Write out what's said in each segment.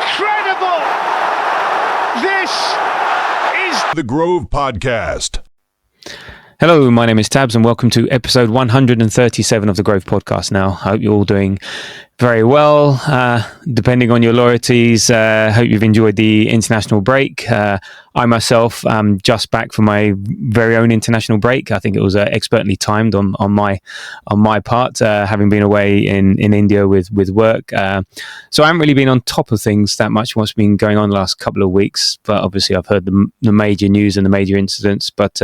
Incredible! This is The Grove Podcast. Hello, my name is Tabs and welcome to episode 137 of the Grove Podcast. Now, I hope you're all doing very well, depending on your loyalties. Hope you've enjoyed the international break. I myself am just back from my very own international break. I think it was expertly timed on my part, having been away in India with work. So I haven't really been on top of things that much, what's been going on the last couple of weeks. But obviously I've heard the major news and the major incidents. But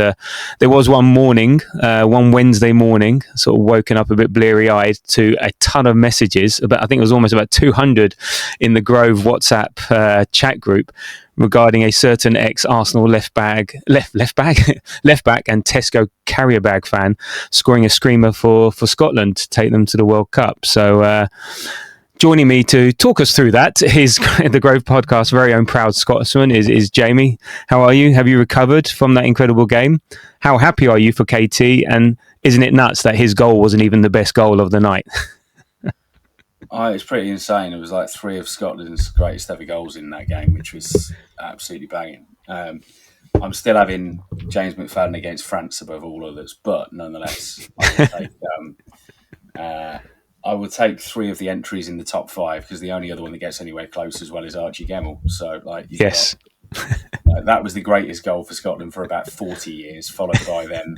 there was one Wednesday morning, sort of woken up a bit bleary-eyed to a ton of messages. I think it was almost about 200 in the Grove WhatsApp chat group regarding a certain ex-Arsenal left back and Tesco carrier bag fan scoring a screamer for Scotland to take them to the World Cup. So joining me to talk us through that is the Grove Podcast's very own proud Scotsman is Jamie. How are you? Have you recovered from that incredible game? How happy are you for KT? And isn't it nuts that his goal wasn't even the best goal of the night? It's pretty insane. It was like 3 of Scotland's greatest ever goals in that game, which was absolutely banging. I'm still having James McFadden against France above all others, but nonetheless, I will take 3 of the entries in the top 5 because the only other one that gets anywhere close as well is Archie Gemmill. So, yes. That was the greatest goal for Scotland for about 40 years, followed by then,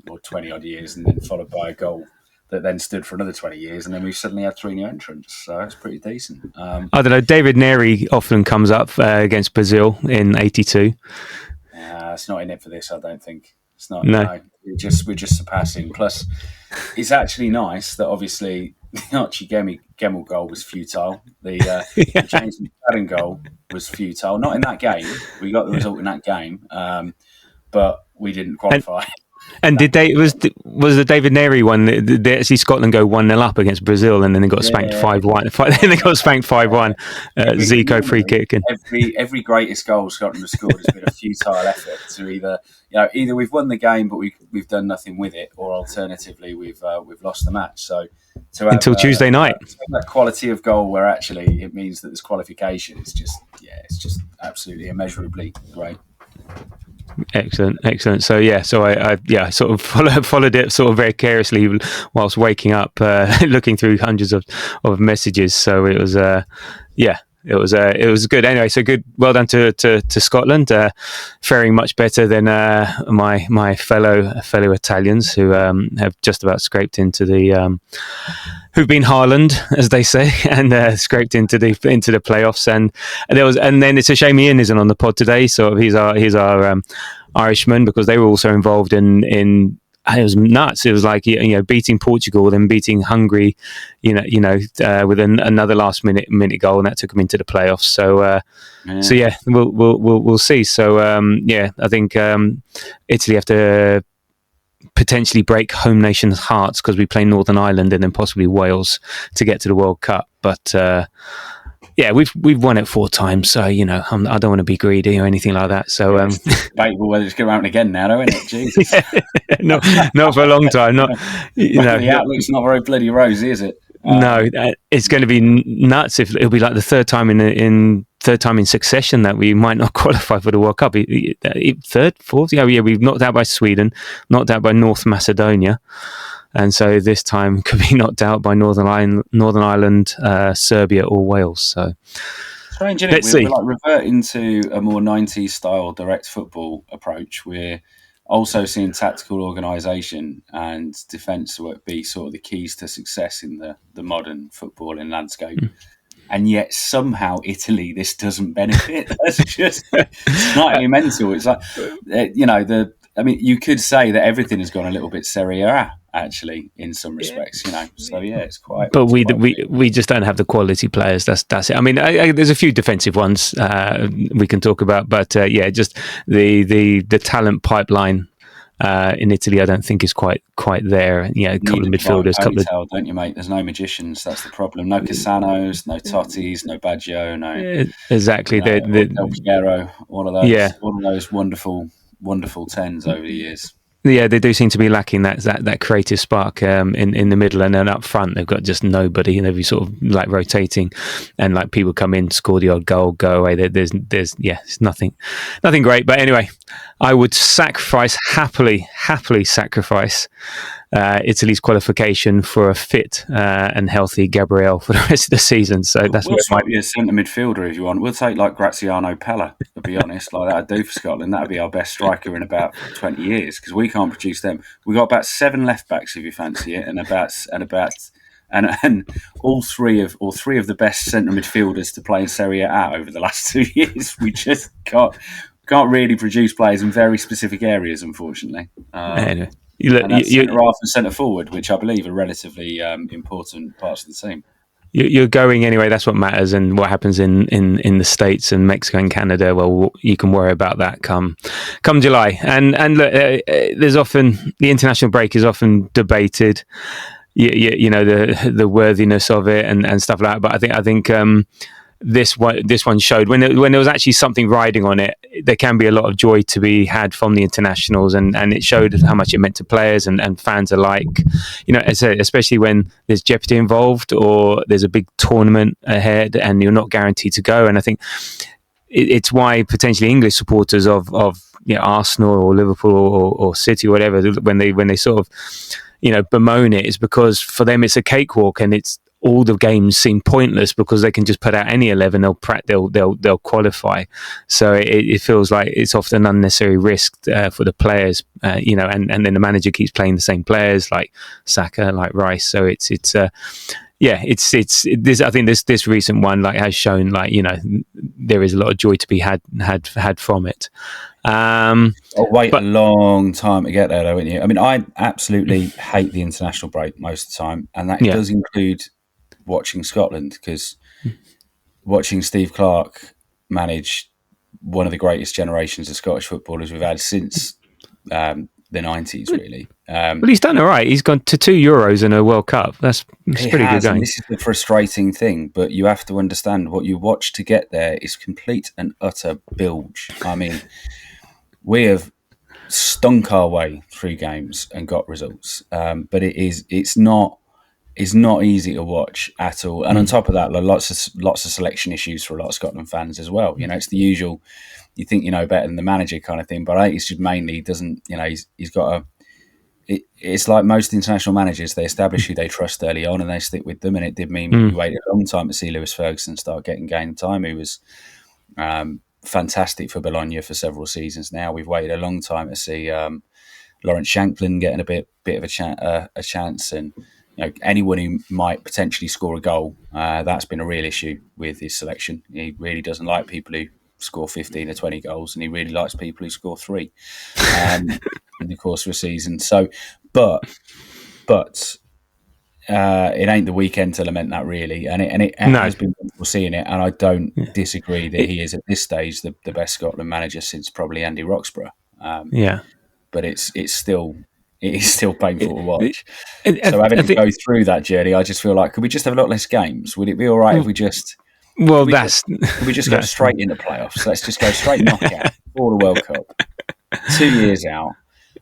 or 20 odd years, and then followed by a goal that then stood for another 20 years, and then we suddenly had 3 new entrants. So it's pretty decent. I don't know. David Neri often comes up against Brazil in '82. It's not in it for this, I don't think. It's not. No. We're just surpassing. Plus, it's actually nice that obviously the Archie Gemmill goal was futile. The James McFadden goal was futile. Not in that game. We got the result in that game, but we didn't qualify. And was the David Neri one? Did actually Scotland go 1-0 up against Brazil, and then they got spanked 5-1. Then they got spanked 5-1. Zico free kick. And every greatest goal Scotland has scored has been a futile effort to either we've won the game but we've done nothing with it, or alternatively we've lost the match. So until Tuesday night, that quality of goal where actually it means that there's qualification. It's just absolutely immeasurably great. Excellent. So I sort of followed it sort of very carelessly whilst waking up, looking through hundreds of messages. So it was it was good. Anyway, so good. Well done to Scotland, faring much better than my fellow Italians who have just about scraped into the who've been Haaland, as they say, and scraped into the playoffs. And then it's a shame Ian isn't on the pod today. So he's our Irishman, because they were also involved in. It was nuts. It was like beating Portugal, then beating Hungary, with another last minute goal, and that took them into the playoffs. So we'll see. So I think Italy have to potentially break home nations' hearts, because we play Northern Ireland and then possibly Wales to get to the World Cup. But we've won it 4 times, so I don't want to be greedy or anything like that. So debatable whether it's going to happen again now, though, isn't it? Jesus, not for a long time. Not the outlook's not very bloody rosy, is it? No, it's going to be nuts if it'll be like the third time in succession that we might not qualify for the World Cup. Third, fourth, we've knocked out by Sweden, knocked out by North Macedonia. And so this time could be knocked out by Northern Ireland, Serbia, or Wales. So strange, isn't it? We're like reverting to a more 90s style direct football approach. We're also seeing tactical organisation and defence work be sort of the keys to success in the modern footballing landscape. And yet somehow Italy, this doesn't benefit. That's just slightly mental. It's like, you could say that everything has gone a little bit Serie A, actually, in some respects, So it's quite. But we just don't have the quality players. That's it. I mean, there's a few defensive ones we can talk about, but just the talent pipeline in Italy, I don't think is quite there. A couple of midfielders, don't you, mate? There's no magicians. That's the problem. No Casanos, no Tottis, no Baggio, no. Exactly. Del Piero, all of those wonderful 10s over the years. Yeah, they do seem to be lacking that creative spark in the middle, and then up front they've got just nobody, and they'll be sort of like rotating, and like people come in, score the odd goal, go away. There's it's nothing great. But anyway, I would happily sacrifice Italy's qualification for a fit and healthy Gabriel for the rest of the season. So that's we'll swap you a centre midfielder if you want. We'll take like Graziano Pella, to be honest. Like that'd do for Scotland. That'd be our best striker in about 20 years because we can't produce them. We've got about 7 left backs if you fancy it, and all three of the best centre midfielders to play in Serie A over the last 2 years. We just can't really produce players in very specific areas, unfortunately. Anyway. And that's centre half and centre forward, which I believe are relatively important parts of the team. You're going anyway. That's what matters, and what happens in the States and Mexico and Canada. Well, you can worry about that come July. And look, there's often the international break is often debated. You know the worthiness of it and stuff like that. But I think this one showed when there was actually something riding on it. There can be a lot of joy to be had from the internationals, and it showed how much it meant to players and fans alike. You know, especially when there's jeopardy involved or there's a big tournament ahead and you're not guaranteed to go. And I think it's why potentially English supporters of Arsenal or Liverpool or City or whatever, when they sort of bemoan it, is because for them it's a cakewalk and it's all the games seem pointless because they can just put out any 11. They'll qualify. So it feels like it's often unnecessary risk for the players, and then the manager keeps playing the same players like Saka, like Rice. So it's this. I think this recent one has shown there is a lot of joy to be had from it. I'll wait a long time to get there, though, wouldn't you? I mean, I absolutely hate the international break most of the time, and that does include watching Scotland, because watching Steve Clarke manage one of the greatest generations of Scottish footballers we've had since the 90s, really. Well, he's done all right. He's gone to 2 Euros and a World Cup. That's pretty good going. This is the frustrating thing, but you have to understand what you watch to get there is complete and utter bilge. I mean, we have stunk our way through games and got results, but it's not easy to watch at all. And on top of that, lots of selection issues for a lot of Scotland fans as well. It's the usual, you think you know better than the manager kind of thing, but I think it's just mainly doesn't, he's got it's like most international managers, they establish who they trust early on and they stick with them. And it did mean we waited a long time to see Lewis Ferguson start getting game time, who was fantastic for Bologna for several seasons now. We've waited a long time to see Lawrence Shankland getting a bit of a chance, and anyone who might potentially score a goal, that's been a real issue with his selection. He really doesn't like people who score 15 or 20 goals, and he really likes people who score 3 in the course of a season. So, but it ain't the weekend to lament that, really, and it has been wonderful seeing it. And I don't disagree that he is at this stage the best Scotland manager since probably Andy Roxburgh. But it is still painful to watch. So having to go through that journey, I just feel like, could we just have a lot less games? Would it be all right if we just? Well, could we just go straight into playoffs? Let's just go straight knockout for the World Cup. 2 years out.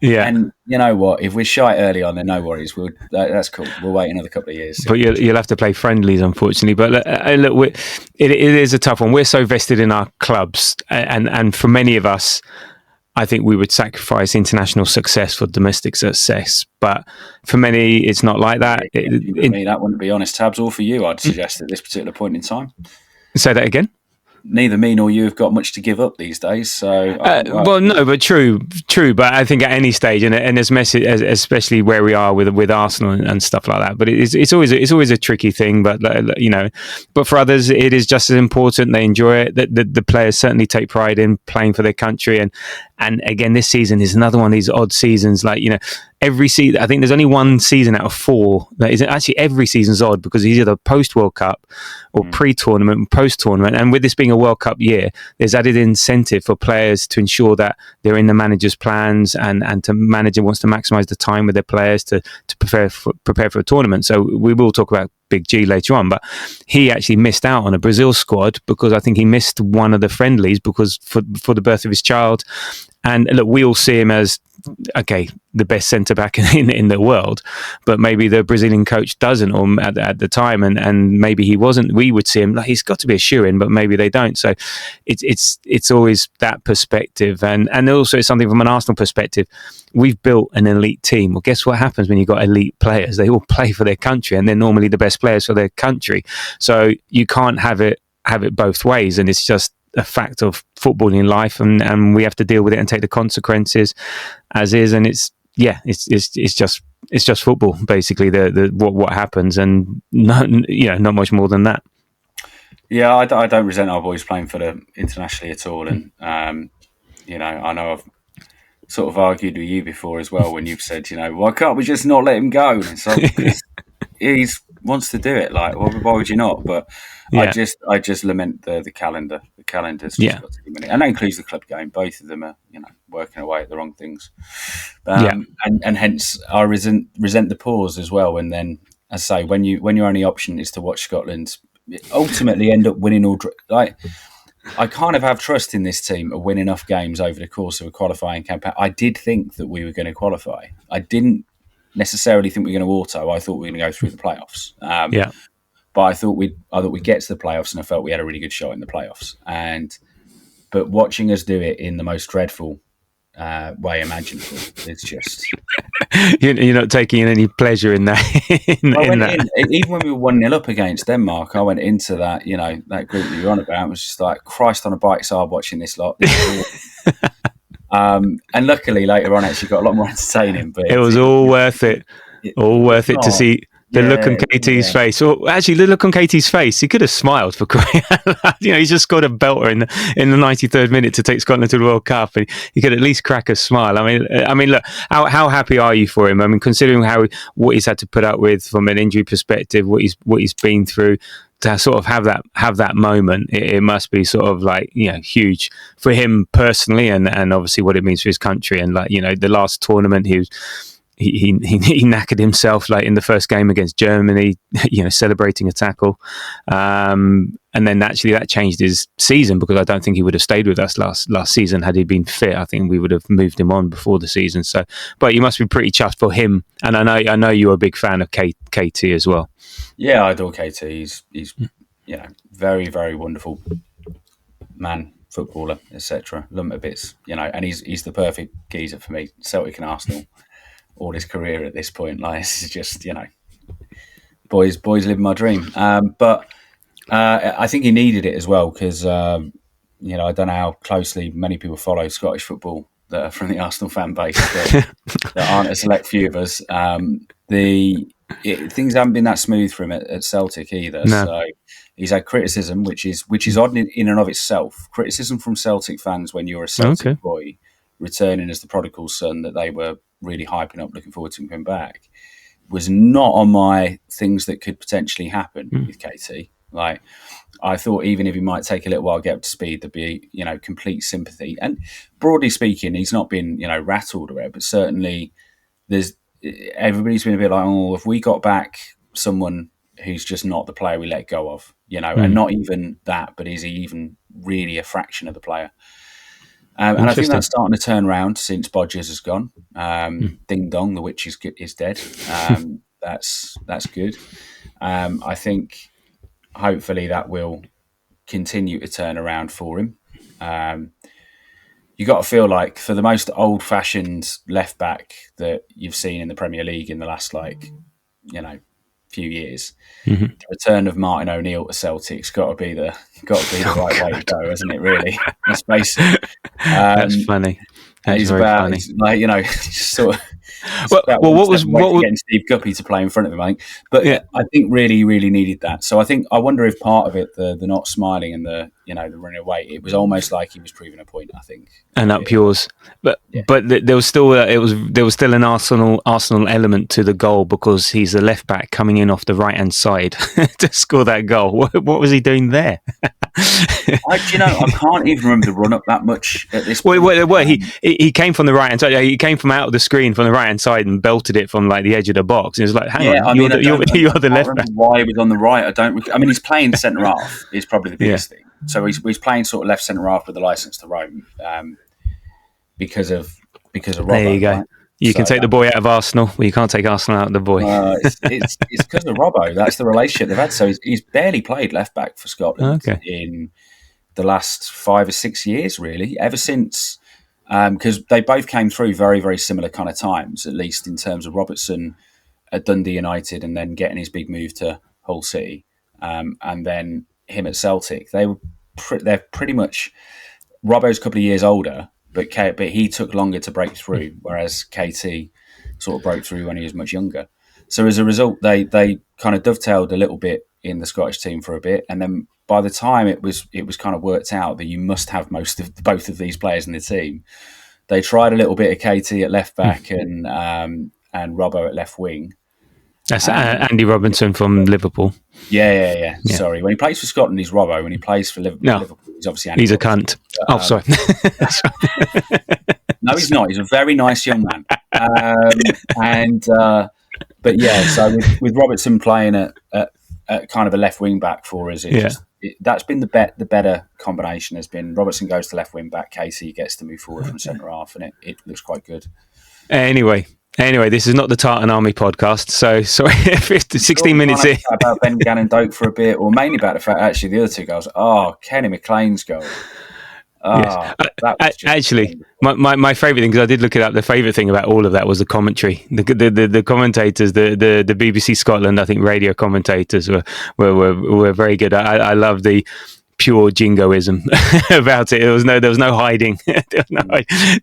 Yeah, and you know what? If we're shy early on, then no worries. That's cool. We'll wait another couple of years. But you'll have to play friendlies, unfortunately. But look, it is a tough one. We're so vested in our clubs, and for many of us, I think we would sacrifice international success for domestic success. But for many, it's not like that. For me, that wouldn't be honest, Tabs, or for you, I'd suggest at this particular point in time. Say that again. Neither me nor you have got much to give up these days. So, well, no, but true. But I think at any stage, and especially where we are with Arsenal and stuff like that. But it's always a tricky thing. But but for others, it is just as important. They enjoy it. The players certainly take pride in playing for their country. And again, this season is another one of these odd seasons. Every season, I think there's only one season out of 4 that is actually, every season's odd because it's either post World Cup or pre-tournament, post-tournament. And with this being a World Cup year, there's added incentive for players to ensure that they're in the manager's plans, and the manager wants to maximise the time with their players to prepare for a tournament. So we will talk about Big G later on, but he actually missed out on a Brazil squad because I think he missed one of the friendlies because for the birth of his child. And look, we all see him as okay, the best centre back in the world, but maybe the Brazilian coach doesn't, or at the time, and maybe he wasn't. We would see him like he's got to be a shoo-in, but maybe they don't. So it's always that perspective, and also it's something from an Arsenal perspective. We've built an elite team. Well, guess what happens when you've got elite players? They all play for their country, and they're normally the best players for their country. So you can't have it both ways, and it's just a fact of football in life, and we have to deal with it and take the consequences as is. And it's just football, basically. The what happens, and not much more than that. Yeah, I don't resent our boys playing for the internationally at all, and I know I've sort of argued with you before as well when you've said, why can't we just not let him go? And it's like, he wants to do it. Like, why would you not? But yeah. I just lament the calendar. The calendar's just got too many, and that includes the club game. Both of them are working away at the wrong things. And hence I resent the pause as well. And then, as I say, when your only option is to watch Scotland ultimately end up winning all, like, I kind of have trust in this team to win enough games over the course of a qualifying campaign. I did think that we were going to qualify. I didn't necessarily think we were going to auto. I thought we were going to go through the playoffs. But I thought we'd get to the playoffs, and I felt we had a really good shot in the playoffs. But watching us do it in the most dreadful way imaginable, it's just you're not taking any pleasure in that. Even when we were 1-0 up against Denmark, I went into that that group that you're on about. It was just like, Christ on a bike's hard watching this lot. And luckily later on, actually got a lot more entertaining. But it was all worth it. All worth it to see the look on KT's face. Well, actually, the look on KT's face, he could have smiled for crying out loud. He's just scored a belter in the 93rd minute to take Scotland to the World Cup, and he could at least crack a smile. I mean, look, how happy are you for him? I mean, considering what he's had to put up with from an injury perspective, what he's been through. To sort of have that moment, it must be sort of like huge for him personally, and obviously what it means for his country. And like the last tournament, he knackered himself like in the first game against Germany, celebrating a tackle, and then actually that changed his season, because I don't think he would have stayed with us last season had he been fit. I think we would have moved him on before the season. So, but you must be pretty chuffed for him, and I know you're a big fan of KT as well. Yeah, I adore KT. He's very, very wonderful man, footballer, etc. Love him a bit, and he's the perfect geezer for me. Celtic and Arsenal, all his career at this point, like, this is just boys living my dream. But I think he needed it as well, because I don't know how closely many people follow Scottish football that are from the Arsenal fan base, that aren't a select few of us. Things haven't been that smooth for him at Celtic either. No. So he's had criticism, which is odd in and of itself. Criticism from Celtic fans when you're a Celtic boy returning as the prodigal son that they were really hyping up, looking forward to him coming back, was not on my things that could potentially happen with KT. Like, I thought even if he might take a little while to get up to speed, there'd be complete sympathy. And broadly speaking, he's not been rattled or whatever, but certainly everybody's been a bit like, oh, if we got back someone who's just not the player we let go of, and not even that, but is he even really a fraction of the player? And I think that's starting to turn around since Bodgers has gone. Ding dong, the witch is dead. That's good. I think hopefully that will continue to turn around for him. You got to feel like, for the most old-fashioned left back that you've seen in the Premier League in the last few years, the return of Martin O'Neill to Celtic's got to be the right way to go, hasn't it? Really, let's face it. That's funny. That's very funny. Just sort of. What was getting Steve Guppy to play in front of him? I think, but I think really, really needed that. So I wonder if part of it, the not smiling and the running away, it was almost like he was proving a point. I think, and up yours, but there was still an Arsenal element to the goal, because he's a left back coming in off the right hand side to score that goal. What was he doing there? I can't even remember the run up that much at this point. Well, he came from the right hand side. He came from out of the screen from the right hand side and belted it from like the edge of the box. And it was like, hang on, you're the left back. Why he was on the right? I mean, he's playing centre half is probably the biggest thing. So he's playing sort of left centre half with the licence to roam, because of because of Robbo. There you go. Right? You can take the boy out of Arsenal, well, you can't take Arsenal out of the boy. It's because of Robbo. That's the relationship they've had. So he's barely played left back for Scotland in the last 5 or 6 years, really, ever since. Because they both came through very, very similar kind of times, at least in terms of Robertson at Dundee United and then getting his big move to Hull City, and then him at Celtic. They're pretty much Robbo's a couple of years older, but he took longer to break through, whereas KT sort of broke through when he was much younger. So as a result, they kind of dovetailed a little bit in the Scottish team for a bit, and then by the time it was kind of worked out that you must have both of these players in the team, they tried a little bit of KT at left back and Robbo at left wing. That's Andy Robinson from Liverpool. Yeah. Sorry, when he plays for Scotland, he's Robbo. When he plays for Liverpool, he's obviously Andy. He's Robinson. A cunt. Sorry. No, he's not. He's a very nice young man. But yeah, so with Robertson playing at kind of a left wing back for us, that's been the better combination. Has been Robertson goes to left wing back, Casey gets to move forward from centre half, and it looks quite good. Anyway, this is not the Tartan Army podcast, so sorry if it's 16 minutes in. About Ben Gannon Doak for a bit, or mainly about the fact actually the other two goals. Kenny McLean's goal. Yes. Actually, my favourite thing, because I did look it up, the favourite thing about all of that was the commentary. The commentators, the BBC Scotland, I think, radio commentators were very good. I love the pure jingoism about it. There was no hiding,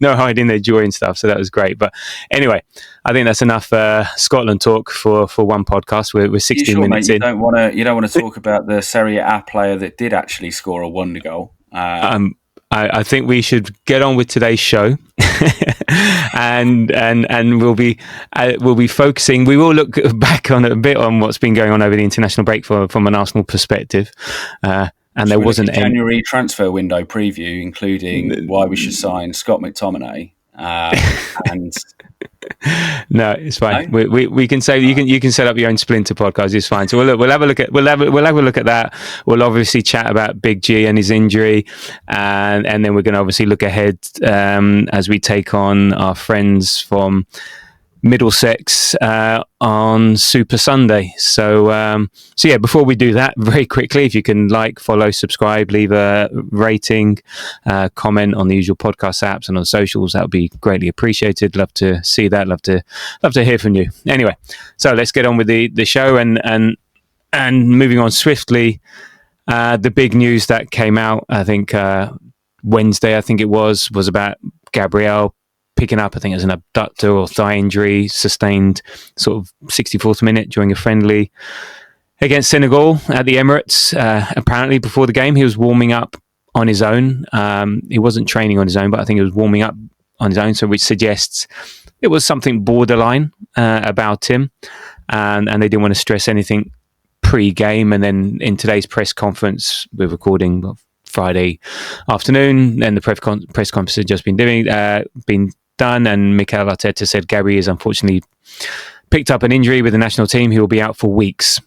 no hiding their joy and stuff. So that was great. But anyway, I think that's enough Scotland talk for one podcast. We're 16 minutes in. You don't want to talk about the Serie A player that did actually score a wonder goal. I think we should get on with today's show, and we'll be focusing. We will look back on a bit on what's been going on over the international break from an Arsenal perspective. And there wasn't any January transfer window preview, including why we should sign Scott McTominay. And no, it's fine. No? We can say you can set up your own splinter podcast. It's fine. So we'll have a look at that. We'll obviously chat about Big G and his injury, and then we're going to obviously look ahead as we take on our friends from Middlesex on Super Sunday. So yeah, before we do that, very quickly, if you can follow, subscribe, leave a rating, comment on the usual podcast apps and on socials, that would be greatly appreciated. Love to see that. Love to hear from you. Anyway, so let's get on with the show and moving on swiftly. The big news that came out, I think Wednesday, I think it was about Gabriel picking up, I think it was an abductor or thigh injury sustained sort of 64th minute during a friendly against Senegal at the Emirates. Apparently before the game, he was warming up on his own. He wasn't training on his own, but I think he was warming up on his own, so which suggests it was something borderline about him. And they didn't want to stress anything pre-game. And then in today's press conference, we're recording Friday afternoon, and the press conference had just been done, and Mikel Arteta said Gabriel is unfortunately picked up an injury with the national team. He will be out for weeks,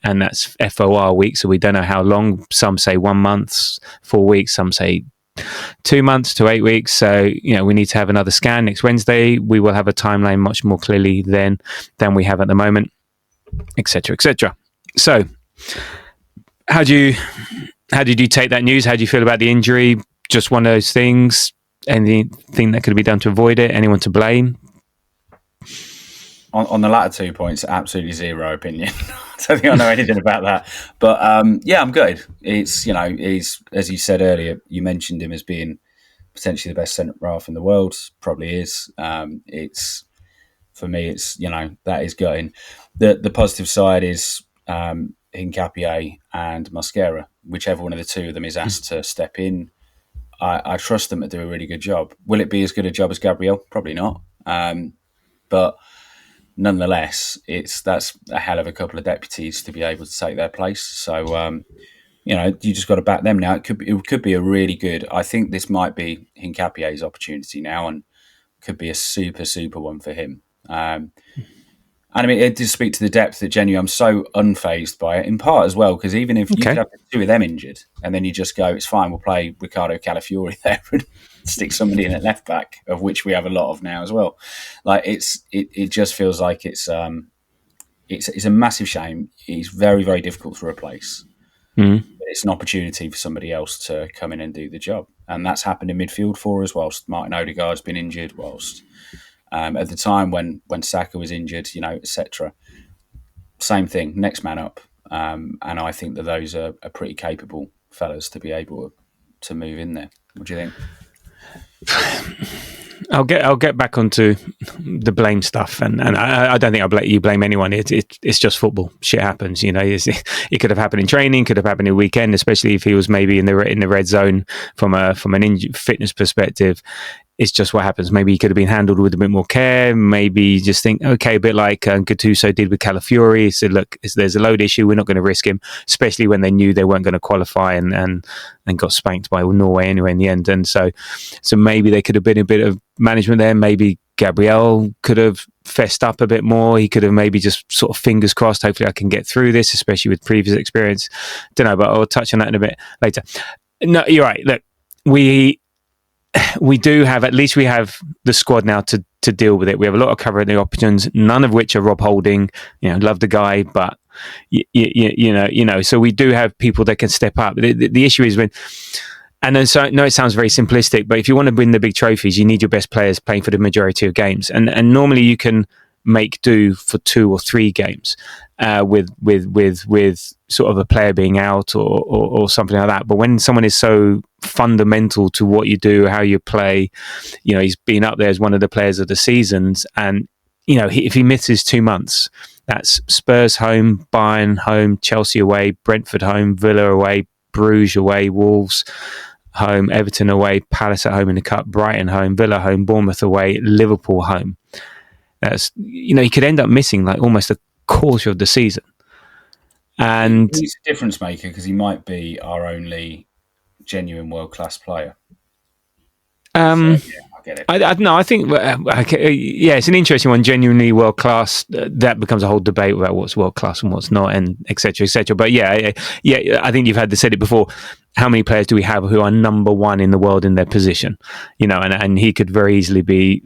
and that's FOR weeks, so we don't know how long. Some say 1 month, 4 weeks, some say 2 months to 8 weeks. So, we need to have another scan next Wednesday. We will have a timeline much more clearly than we have at the moment, etc., etc. So, how did you take that news? How do you feel about the injury? Just one of those things? Anything that could be done to avoid it? Anyone to blame? On the latter 2 points, absolutely zero opinion. I don't think I know anything about that. But yeah, I'm good. It's, he's, as you said earlier, you mentioned him as being potentially the best centre half in the world. Probably is. It's, for me, it's, that is going. The positive side is Hincapié and Mosquera. Whichever one of the two of them is asked to step in, I trust them to do a really good job. Will it be as good a job as Gabriel? Probably not. But nonetheless, that's a hell of a couple of deputies to be able to take their place. So, you just got to back them now. It could be a really good. I think this might be Hincapié's opportunity now, and could be a super, super one for him. And I mean, it does speak to the depth that I'm so unfazed by it, in part as well, because even if you could have the two of them injured, and then you just go, it's fine, we'll play Ricardo Calafiori there and stick somebody in at left back, of which we have a lot of now as well. Like it just feels like it's a massive shame. He's very, very difficult to replace. Mm. It's an opportunity for somebody else to come in and do the job, and that's happened in midfield for us. Whilst Martin Odegaard's been injured, whilst at the time when Saka was injured, etc. Same thing, next man up, and I think that those are pretty capable fellas to be able to move in there. What do you think? I'll get back onto the blame stuff, and I don't think you blame anyone. It's just football. Shit happens, It could have happened in training, could have happened in weekend, especially if he was maybe in the red zone from an fitness perspective. It's just what happens. Maybe he could have been handled with a bit more care. Maybe you just think, okay, a bit like Gattuso did with Calafiori. He said, look, there's a load issue. We're not going to risk him, especially when they knew they weren't going to qualify and got spanked by Norway anyway in the end. And so maybe there could have been a bit of management there. Maybe Gabriel could have fessed up a bit more. He could have maybe just sort of fingers crossed, hopefully I can get through this, especially with previous experience. Don't know, but I'll touch on that in a bit later. No, you're right. Look, we do have, at least we have the squad now to deal with it. We have a lot of cover at the options, none of which are Rob Holding. Love the guy, but so we do have people that can step up. The issue is when, and then so no, it sounds very simplistic, but if you want to win the big trophies, you need your best players playing for the majority of games, and normally you can make do for 2 or 3 games with sort of a player being out or something like that. But when someone is so fundamental to what you do, how you play, he's been up there as one of the players of the seasons, and if he misses 2 months, that's Spurs home, Bayern home, Chelsea away, Brentford home, Villa away, Bruges away, Wolves home, Everton away, Palace at home in the Cup, Brighton home, Villa home, Bournemouth away, Liverpool home. That's, he could end up missing like almost a quarter of the season. And he's a difference maker because he might be our only genuine world-class player. I get it. I think it's an interesting one. Genuinely world-class, that becomes a whole debate about what's world-class and what's not, and et cetera, et cetera. But I think you've said it before. How many players do we have who are number one in the world in their position? And he could very easily be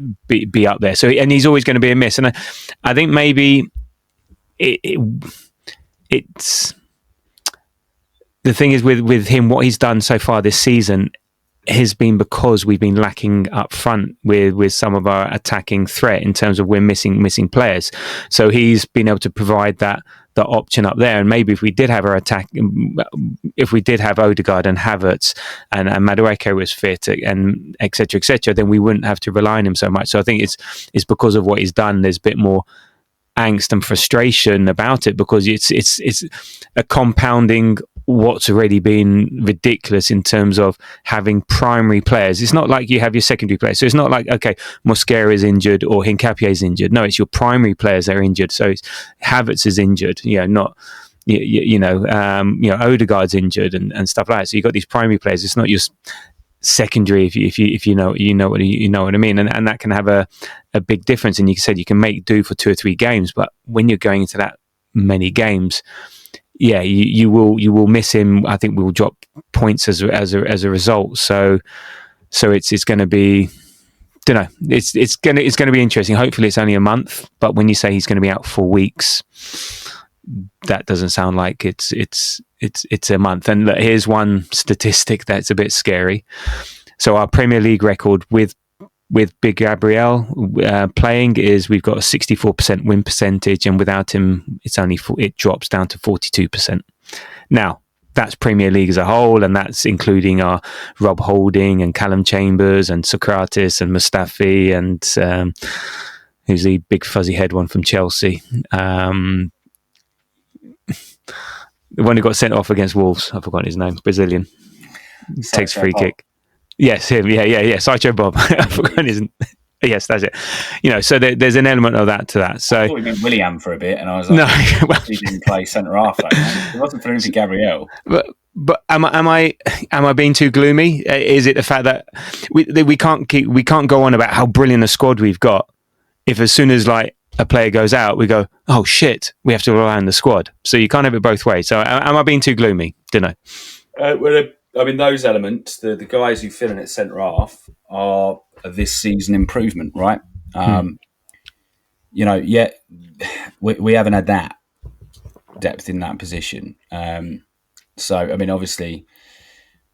up there. So, and he's always going to be a miss. And I think maybe it's the thing is with him, what he's done so far this season has been because we've been lacking up front with some of our attacking threat in terms of we're missing players. So he's been able to provide that option up there. And maybe if we did have our attack, if we did have Odegaard and Havertz and Madueke was fit and et cetera, then we wouldn't have to rely on him so much. So I think it's because of what he's done. There's a bit more angst and frustration about it because it's a compounding what's already been ridiculous in terms of having primary players. It's not like you have your secondary players. So it's not like, okay, Mosquera is injured or Hincapié is injured. No, it's your primary players that are injured. So Havertz is injured, not, Odegaard's injured and stuff like that. So you've got these primary players. It's not just secondary if you know what I mean. And that can have a big difference. And you said you can make do for 2 or 3 games, but when you're going into that many games, you will miss him. I think we will drop points as a result. So it's going to be, don't know. It's going to be interesting. Hopefully, it's only a month. But when you say he's going to be out for weeks, that doesn't sound like it's a month. And look, here's one statistic that's a bit scary. So our Premier League record with Big Gabriel playing is we've got a 64% win percentage, and without him, it drops down to 42%. Now, that's Premier League as a whole, and that's including our Rob Holding and Callum Chambers and Socrates and Mustafi and who's the big fuzzy head one from Chelsea. The one who got sent off against Wolves, I've forgotten his name, Brazilian. Takes free kick. Yes, him. Yeah. Sideshow Bob. I've forgotten his name. Yes, that's it. So there's an element of that to that. So I thought we meant William for a bit, and I was like, no, he didn't play centre half. It wasn't for him to Gabriel. But am I being too gloomy? Is it the fact that we can't go on about how brilliant a squad we've got if as soon as like a player goes out, we go, oh shit, we have to rely on the squad. So you can't have it both ways. So am I being too gloomy? Don't know. I mean, those elements, the guys who fill in at centre half are a this season improvement, right? We haven't had that depth in that position. So, I mean, obviously,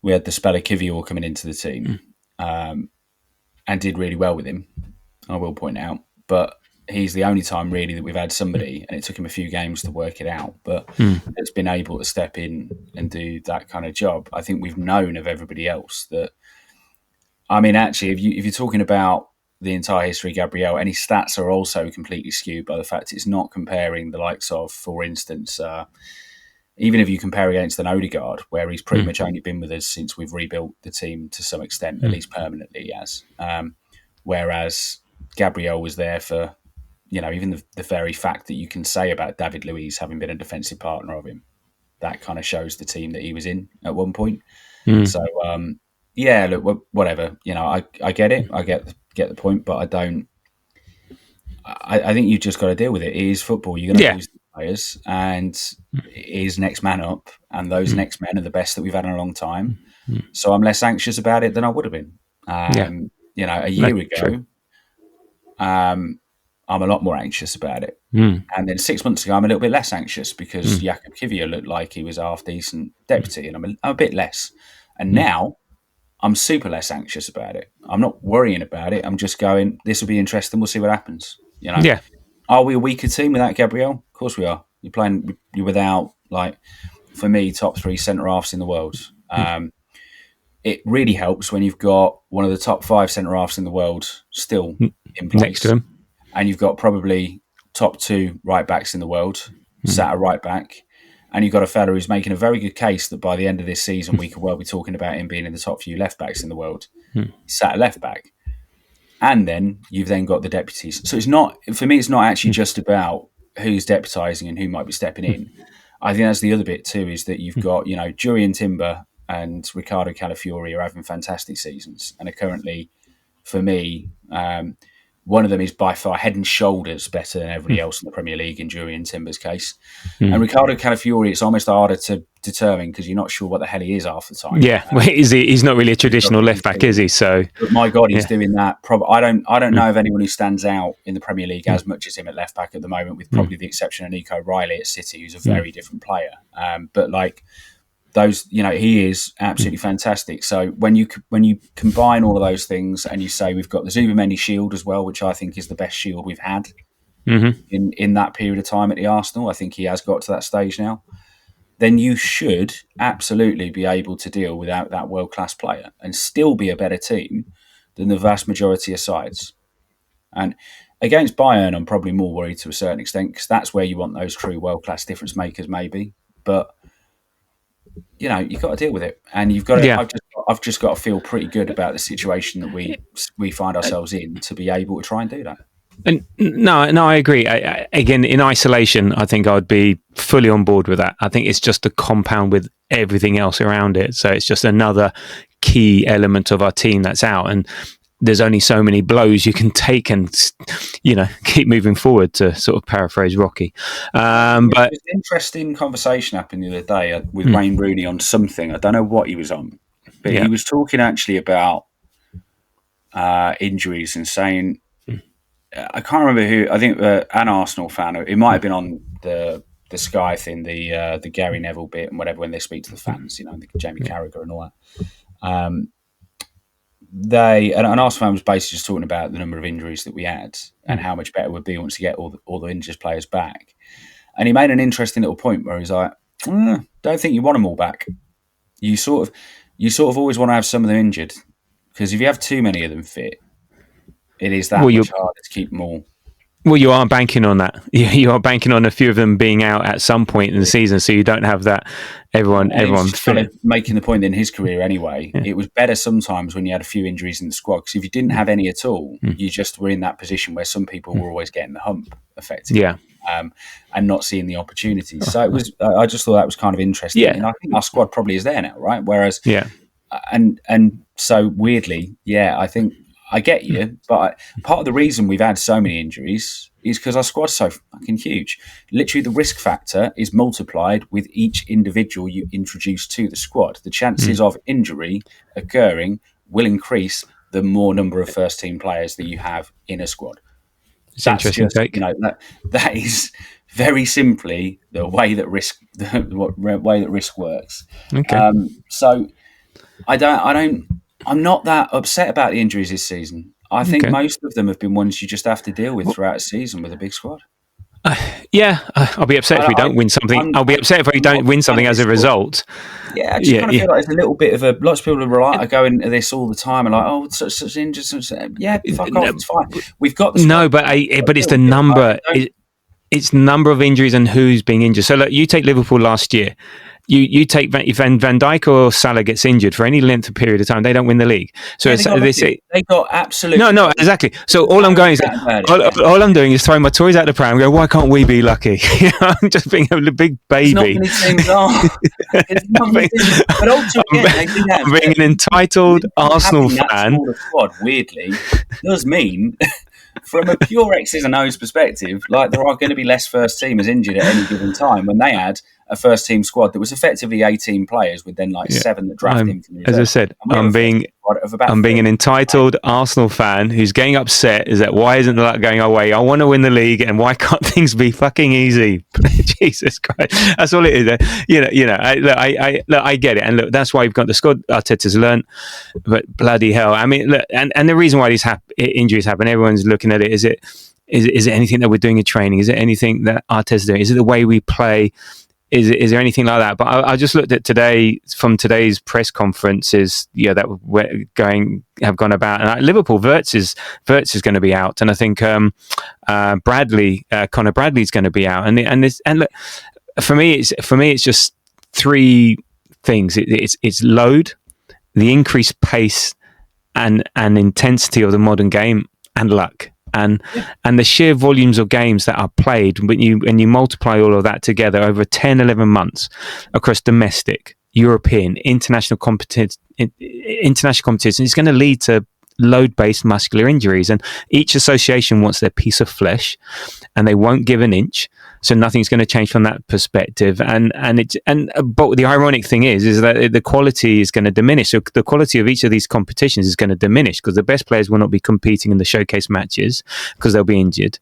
we had the Spalakivior coming into the team and did really well with him, I will point out. But he's the only time really that we've had somebody, and it took him a few games to work it out, but that's been able to step in and do that kind of job. I think we've known of everybody else that, I mean, actually, if you're talking about the entire history of Gabriel, any stats are also completely skewed by the fact it's not comparing the likes of, for instance, even if you compare against an Odegaard, where he's pretty much only been with us since we've rebuilt the team to some extent, at least permanently, yes. Whereas Gabriel was there for, even the very fact that you can say about David Luiz having been a defensive partner of him, that kind of shows the team that he was in at one point. So, look, whatever. I get it. I get the point, but I don't. I think you've just got to deal with it. It is football. You're going to lose the players, and it is next man up, and those next men are the best that we've had in a long time. So I'm less anxious about it than I would have been. A year ago, I'm a lot more anxious about it. And then 6 months ago, I'm a little bit less anxious because Jakub Kivior looked like he was a half-decent deputy, and I'm a bit less. And now I'm super less anxious about it. I'm not worrying about it. I'm just going, this will be interesting. We'll see what happens. Are we a weaker team without Gabriel? Of course we are. You're without, for me, top 3 centre-halves in the world. It really helps when you've got one of the top 5 centre-halves in the world still in place. Next to him. And you've got probably top 2 right-backs in the world, sat at right-back. And you've got a fella who's making a very good case that by the end of this season, we could well be talking about him being in the top few left-backs in the world. Sat at left-back. And then you've then got the deputies. So it's not, for me, it's not actually just about who's deputising and who might be stepping in. I think that's the other bit too, is that you've got, Jurriën Timber and Ricardo Calafiori are having fantastic seasons and are currently, for me, one of them is by far head and shoulders better than everybody else in the Premier League in Jurriën Timber's case. And Ricardo Calafiori, it's almost harder to determine because you're not sure what the hell he is half the time. Yeah, he's not really a traditional left back, is he? So, but my God, he's doing that. I don't know of anyone who stands out in the Premier League as much as him at left back at the moment, with probably the exception of Nico Riley at City, who's a very different player. But those, he is absolutely fantastic. So when you combine all of those things and you say we've got the Zubimeni shield as well, which I think is the best shield we've had in that period of time at the Arsenal, I think he has got to that stage now, then you should absolutely be able to deal without that world-class player and still be a better team than the vast majority of sides. And against Bayern, I'm probably more worried to a certain extent because that's where you want those true world-class difference makers maybe. But you've got to deal with it, and you've got to. I've just got to feel pretty good about the situation that we find ourselves in to be able to try and do that. And no, I agree. Again, in isolation, I think I'd be fully on board with that. I think it's just a compound with everything else around it. So it's just another key element of our team that's out, and there's only so many blows you can take and keep moving forward, to sort of paraphrase Rocky. But an interesting conversation happened the other day with Wayne Rooney on something. I don't know what he was on, but he was talking actually about injuries and saying, I can't remember who. I think an Arsenal fan. It might have been on the Sky thing, the Gary Neville bit and whatever, when they speak to the fans. The Jamie Carragher and all that. An Arsenal fan was basically just talking about the number of injuries that we had and how much better it would be once you get all the injured players back. And he made an interesting little point where he's like, don't think you want them all back. You sort of always want to have some of them injured, because if you have too many of them fit, it is that much harder to keep them all. Well, you are banking on that. You are banking on a few of them being out at some point in the season, so you don't have that everyone kind of making the point in his career anyway. Yeah. It was better sometimes when you had a few injuries in the squad, because if you didn't have any at all, you just were in that position where some people were always getting the hump, effectively, and not seeing the opportunities. So it was. I just thought that was kind of interesting, and I think our squad probably is there now, right? Whereas, and so weirdly, I think I get you, but part of the reason we've had so many injuries is because our squad's so fucking huge. Literally, the risk factor is multiplied with each individual you introduce to the squad. The chances of injury occurring will increase the more number of first team players that you have in a squad. It's interesting take. That is very simply the way that risk works. Okay. So I'm not that upset about the injuries this season. I think most of them have been ones you just have to deal with throughout a season with a big squad. I'll be upset if we don't win something. I'll be upset if we don't win something as a result. Yeah, I just kind of feel like there's a little bit of lots of people are going into this all the time and like, oh, such injuries. Yeah, fuck off, it's fine. We've got the squad. No, but it's the number. It's number of injuries and who's being injured. So look, you take Liverpool last year. You take if Van Dijk or Salah gets injured for any length of period of time, they don't win the league. So they got absolutely no, exactly. So all I'm going is all I'm doing is throwing my toys out the pram and go, why can't we be lucky? I'm just being a big baby. I'm being an entitled Arsenal fan. Squad, weirdly, does mean. From a pure X's and O's perspective, like there are going to be less first teamers injured at any given time when they had a first team squad that was effectively 18 players with then 7 that drafted him from the reserve. As I said, I'm being an entitled Arsenal fan who's getting upset is that why isn't that going our way? I want to win the league and why can't things be fucking easy? Jesus Christ. That's all it is. I get it. And look, that's why you've got the squad Arteta's learned, but bloody hell. I mean, look, and the reason why these injuries happen, everyone's looking at it. Is it anything that we're doing in training? Is it anything that Arteta's doing? Is it the way we play? Is there anything like that? But I just looked at today's press conferences, that have gone about. And Liverpool, Wirtz is going to be out, and I think Connor Bradley's going to be out. And look, for me, it's just three things. It's load, the increased pace, and intensity of the modern game, and luck. And the sheer volumes of games that are played, when you multiply all of that together over 10, 11 months across domestic, European, international competition, it's going to lead to load-based muscular injuries. And each association wants their piece of flesh, and they won't give an inch. So nothing's going to change from that perspective. But the ironic thing is that the quality is going to diminish. So the quality of each of these competitions is going to diminish because the best players will not be competing in the showcase matches because they'll be injured.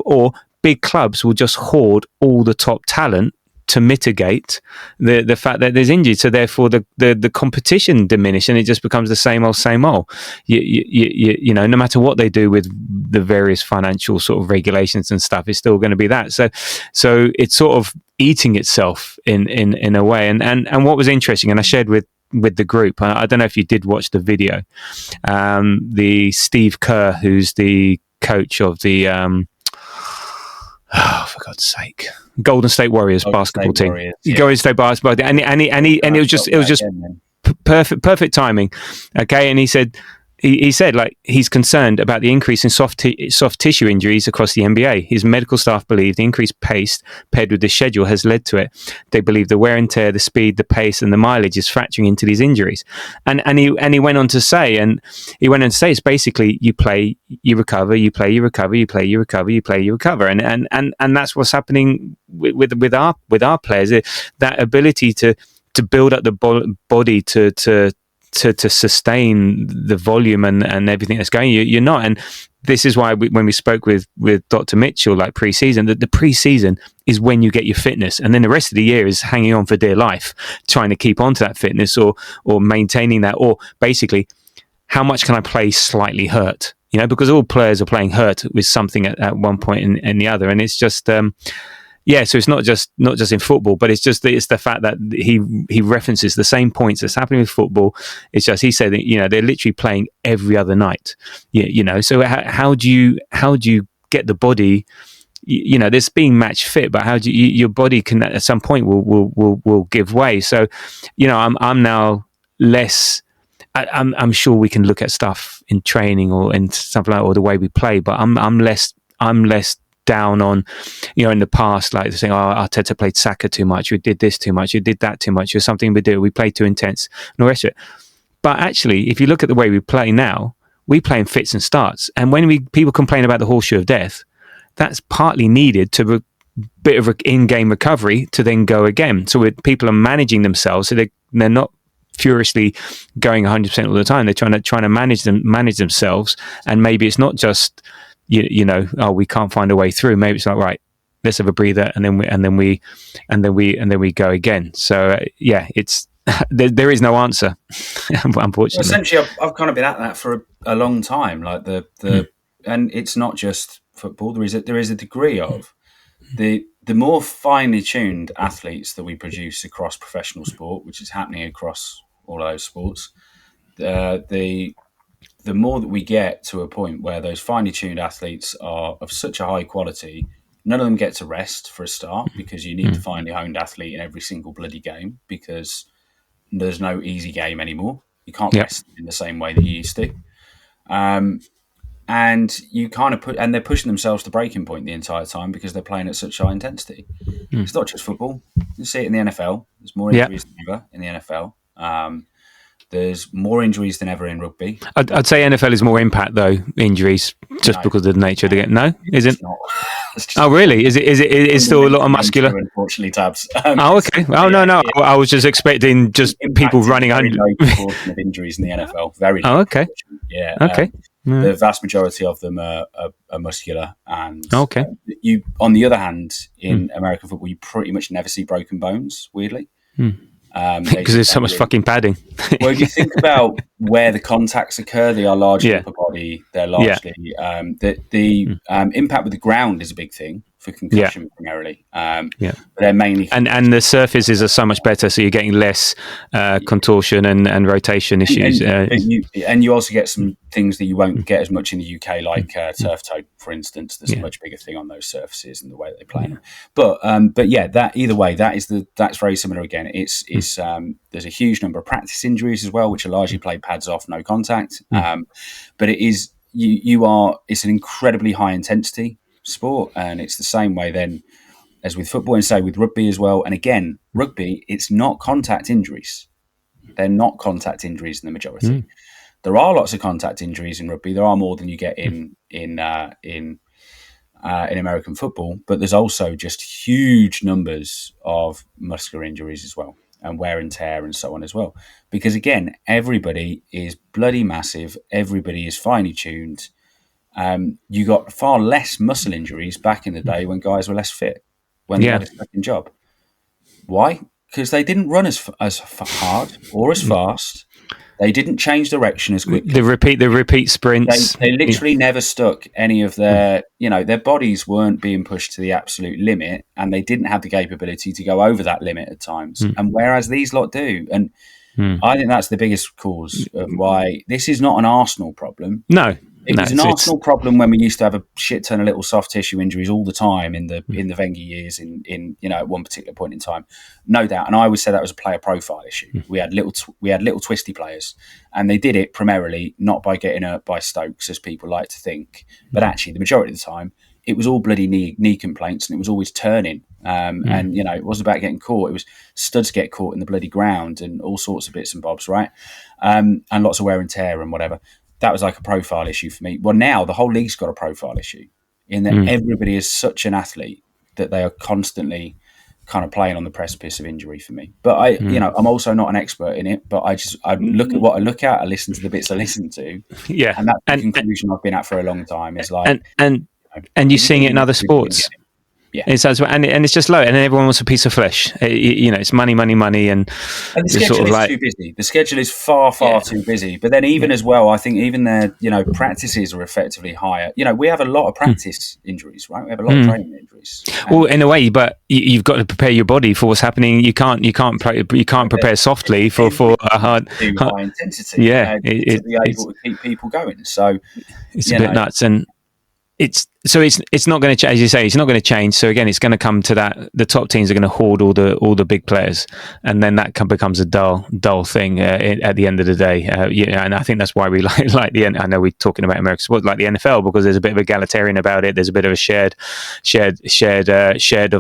Or big clubs will just hoard all the top talent to mitigate the fact that there's injury. So therefore the competition diminishes and it just becomes the same old. No matter what they do with the various financial sort of regulations and stuff, it's still going to be that. So it's sort of eating itself in a way. And what was interesting, and I shared with the group, I don't know if you did watch the video, the Steve Kerr, who's the coach of the for God's sake, Golden State Warriors basketball team. Golden State basketball team. And it was just perfect timing. Okay, and he said like he's concerned about the increase in soft tissue injuries across the NBA. His medical staff believe the increased pace paired with the schedule has led to it. They believe the wear and tear, the speed, the pace, and the mileage is factoring into these injuries. And he went on to say, it's basically you play, you recover, you play, you recover, you play, you recover, you play, you recover, and that's what's happening with our players. That ability to build up the body to sustain the volume and everything that's going, you're not. And this is why when we spoke with Dr. Mitchell, like pre-season, that the pre-season is when you get your fitness, and then the rest of the year is hanging on for dear life, trying to keep on to that fitness or maintaining that, or basically how much can I play slightly hurt, because all players are playing hurt with something at one point and the other. And it's just so it's not just in football, but it's the fact that he references the same points that's happening with football. It's just, he said that, they're literally playing every other night. So how do you get the body? This being match fit, but how do your body can at some point will give way. So, I'm now less. I'm sure we can look at stuff in training or in something like, or the way we play, but I'm less down on, in the past, like saying, Arteta played Saka too much, we did this too much, we did that too much, or something we played too intense, and the rest of it. But actually, if you look at the way we play now, we play in fits and starts. And when people complain about the horseshoe of death, that's partly needed to bit of an in-game recovery to then go again. So people are managing themselves, so they're not furiously going 100% all the time. They're trying to manage themselves, and maybe it's not just we can't find a way through. Maybe it's like, right, let's have a breather, and then we go again. So it's there is no answer, unfortunately. Well, essentially, I've kind of been at that for a long time. Like and it's not just football. There is a degree of the more finely tuned athletes that we produce across professional sport, which is happening across all those sports, the more that we get to a point where those finely tuned athletes are of such a high quality, none of them get to rest for a start, because you need to finely honed athlete in every single bloody game, because there's no easy game anymore. You can't rest in the same way that you used to. And you kind of and they're pushing themselves to breaking point the entire time because they're playing at such high intensity. It's not just football. You see it in the NFL. There's more injuries than ever in the NFL. There's more injuries than ever in rugby. I'd say NFL is more impact though, injuries, just because of the nature of the game. No, is it? Oh, really? Is it still a lot of muscular? Unfortunately, Tabs. Okay. Oh, no. Yeah. I was just expecting just people running under. Very low proportion of injuries in the NFL. Very low. Oh, okay. Yeah. Okay. The vast majority of them are muscular, and okay. You, on the other hand, in American football, you pretty much never see broken bones. Weirdly, because there's so much fucking padding. Well, if you think about where the contacts occur, they are largely upper body. They're largely the impact with the ground is a big thing for concussion primarily. But they're mainly and the surfaces are so much better, so you're getting less contortion and rotation issues. And you also get some things that you won't get as much in the UK, like turf toe, for instance. There's a much bigger thing on those surfaces and the way that they play them. But yeah, that either way, that's very similar again. It's there's a huge number of practice injuries as well, which are largely played pads off, no contact. But it is it's an incredibly high intensity sport, and it's the same way then as with football, and say with rugby as well. And again, rugby, it's not contact injuries. They're not contact injuries in the majority. There are lots of contact injuries in rugby. There are more than you get in American football, but there's also just huge numbers of muscular injuries as well, and wear and tear and so on as well. Because again, everybody is bloody massive. Everybody is finely tuned. You got far less muscle injuries back in the day when guys were less fit, when they had a second job. Why? Because they didn't run as hard or as fast. They didn't change direction as quickly. The repeat sprints. They literally never stuck any of their, their bodies weren't being pushed to the absolute limit, and they didn't have the capability to go over that limit at times. And whereas these lot do. And I think that's the biggest cause of why this is not an Arsenal problem. No. It was an Arsenal problem when we used to have a shit ton of little soft tissue injuries all the time in the Wenger years in at one particular point in time, no doubt. And I always said that was a player profile issue. We had little twisty players, and they did it primarily not by getting hurt by Stokes, as people like to think, but actually the majority of the time it was all bloody knee complaints, and it was always turning. And it wasn't about getting caught. It was studs get caught in the bloody ground and all sorts of bits and bobs, right? And lots of wear and tear and whatever. That was like a profile issue for me. Well, now the whole league's got a profile issue in that everybody is such an athlete that they are constantly kind of playing on the precipice of injury for me. But I'm also not an expert in it, but I look at what I look at, I listen to the bits I listen to. Yeah. And that's the conclusion I've been at for a long time is like, and you're seeing it in other sports. Yeah, it's just low, and then everyone wants a piece of flesh. It's money, and the schedule is too busy. The schedule is far too busy. But then even as well, I think even their practices are effectively higher. We have a lot of practice injuries, right? We have a lot of training injuries. Well, in a way, but you've got to prepare your body for what's happening. You can't prepare softly for a hard high intensity. Yeah, to be able to keep people going. So it's a bit nuts, and it's So it's not going to change, as you say. It's not going to change. So again, it's going to come to that. The top teams are going to hoard all the big players, and then that becomes a dull thing at the end of the day. And I think that's why we like the. I know we're talking about American sport, like the NFL, because there's a bit of egalitarian about it. There's a bit of a shared of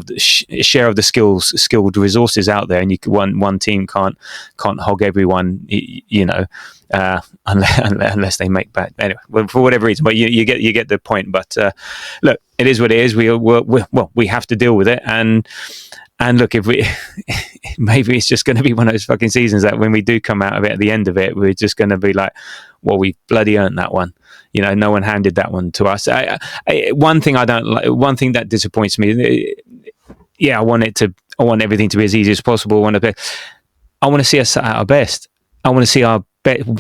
the skilled resources out there, and one team can't hog everyone. Unless they make bad, anyway, for whatever reason. But you get the point. But look, it is what it is. We have to deal with it. And look, if we maybe it's just going to be one of those fucking seasons that when we do come out of it at the end of it, we're just going to be like, well, we bloody earned that one. No one handed that one to us. One thing I don't like, one thing that disappoints me. I want everything to be as easy as possible. I want to see us at our best. I want to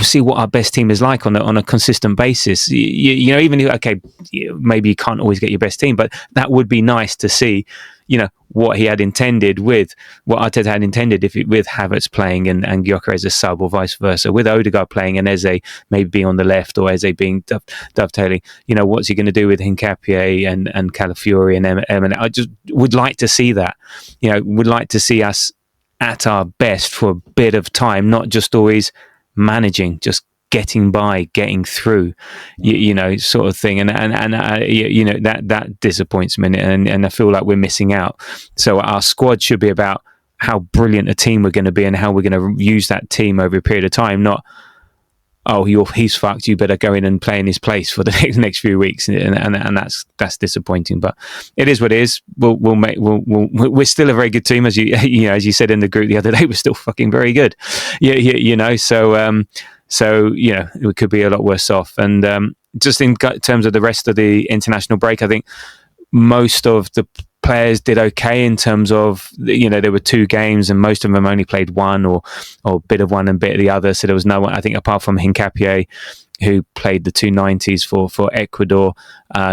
see what our best team is like on a consistent basis. Even maybe you can't always get your best team, but that would be nice to see. What he had intended with what Arteta had intended with Havertz playing and Gyökeres as a sub, or vice versa, with Odegaard playing and Eze maybe being on the left, or Eze being dovetailing. What's he going to do with Hincapié and Calafiori and Emin? I just would like to see that. Would like to see us at our best for a bit of time, not just always managing, just getting by, getting through, sort of thing. And that disappoints me, and I feel like we're missing out. So our squad should be about how brilliant a team we're going to be and how we're going to use that team over a period of time, not, he's fucked, you better go in and play in his place for the next few weeks, and that's disappointing. But it is what it is. We're still a very good team, as you said in the group the other day. We're still fucking very good. So we could be a lot worse off. And just in terms of the rest of the international break, I think most of the players did okay in terms of, there were 2 games and most of them only played one or a bit of one and a bit of the other. So there was no one, I think, apart from Hincapié, who played the 290s for Ecuador.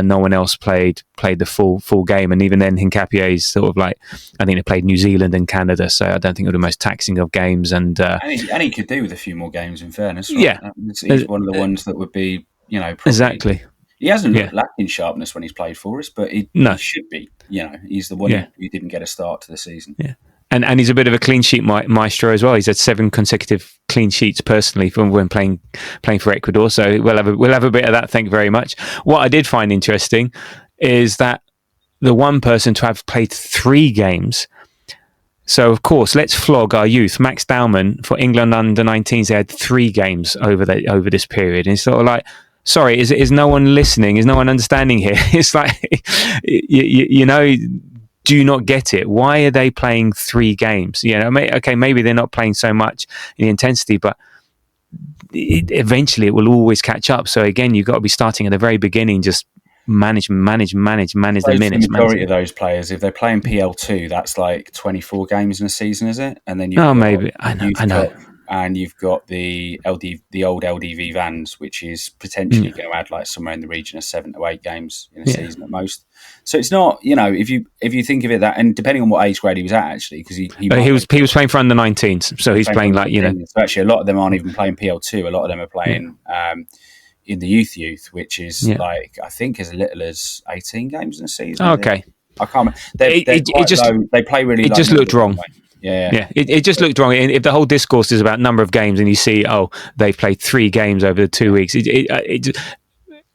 No one else played the full game, and even then Hincapié's sort of like, I think they played New Zealand and Canada, so I don't think it was the most taxing of games. And he could do with a few more games, in fairness. Right? Yeah, he's one of the ones that would be, probably, exactly. He hasn't looked lacking sharpness when he's played for us, but he should be. He's the one who didn't get a start to the season. Yeah. And he's a bit of a clean sheet maestro as well. He's had 7 consecutive clean sheets personally from when playing for Ecuador. So we'll have a bit of that. Thank you very much. What I did find interesting is that the one person to have played 3 games. So of course, let's flog our youth. Max Dowman for England under-19s, they had 3 games over this period. And it's sort of like, sorry, is no one listening? Is no one understanding here? It's like, do you not get it? Why are they playing 3 games? Maybe they're not playing so much in the intensity, but eventually it will always catch up. So again, you've got to be starting at the very beginning, just manage the minutes. The majority of those players, if they're playing PL2, that's like 24 games in a season, is it? And then maybe I know. And you've got the old LDV vans, which is potentially going to add like somewhere in the region of 7 to 8 games in a season at most. So it's not, if you think of it that, and depending on what age grade he was at, actually, because he was playing for under-19s, so he's playing like So actually, a lot of them aren't even playing PL2. A lot of them are playing in the youth, which is like, I think as little as 18 games in a season. Okay, I can't. They play really. It just looked wrong. Yeah. It just looked wrong. If the whole discourse is about number of games, and you see, they've played 3 games over the 2 weeks,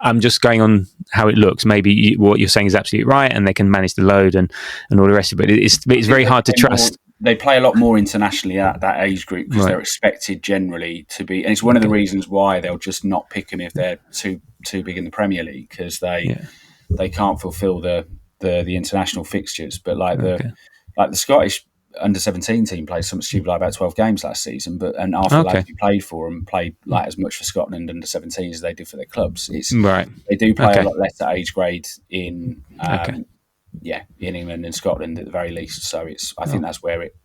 I'm just going on how it looks. Maybe what you're saying is absolutely right, and they can manage the load and all the rest of it. It's very hard to trust. They play a lot more internationally at that age group because they're expected generally to be, and it's one of the reasons why they'll just not pick them if they're too big in the Premier League, because they can't fulfil the international fixtures. But the Scottish under-17 team played something stupid like about 12 games last season, and after the lads who played for them played like as much for Scotland under-17s as they did for their clubs. They do play a lot less at age grade in England and Scotland at the very least. So I think that's where it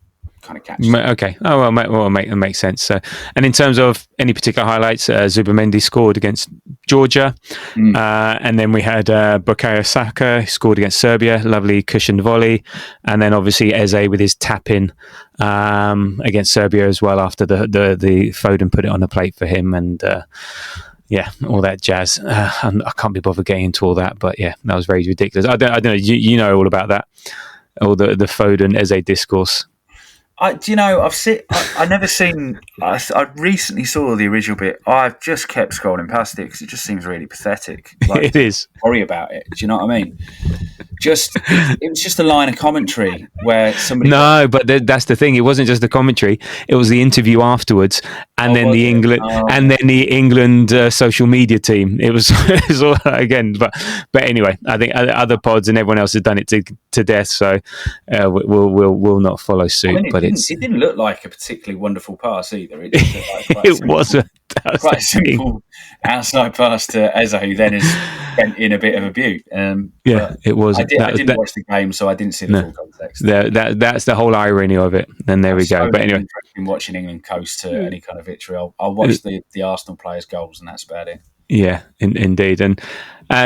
kind of catches. Okay. Oh well, it makes sense. And in terms of any particular highlights, Zubimendi scored against Georgia, and then we had Bukayo Saka, who scored against Serbia, lovely cushioned volley, and then obviously Eze with his tap in against Serbia as well after the Foden put it on a plate for him, and yeah, all that jazz. I can't be bothered getting into all that, but yeah, that was very ridiculous. I don't know. You know all about that, all the Foden Eze discourse. I never seen. I recently saw the original bit. I've just kept scrolling past it because it just seems really pathetic. It is. Worry about it. Do you know what I mean? It was just a line of commentary where somebody. No, but that's the thing. It wasn't just the commentary. It was the interview afterwards, and then the England social media team. It was all again. But anyway, I think other pods and everyone else has done it to death. So we'll not follow suit. It didn't look like a particularly wonderful pass either. It just looked like it wasn't. Quite a simple outside pass to Eze, who then has bent in a bit of a butte. It was. I didn't watch the game, so I didn't see the full context. That's the whole irony of it. And there we go. But anyway, in watching England coast to any kind of victory, I'll watch the Arsenal players' goals, and that's about it. Yeah, indeed. And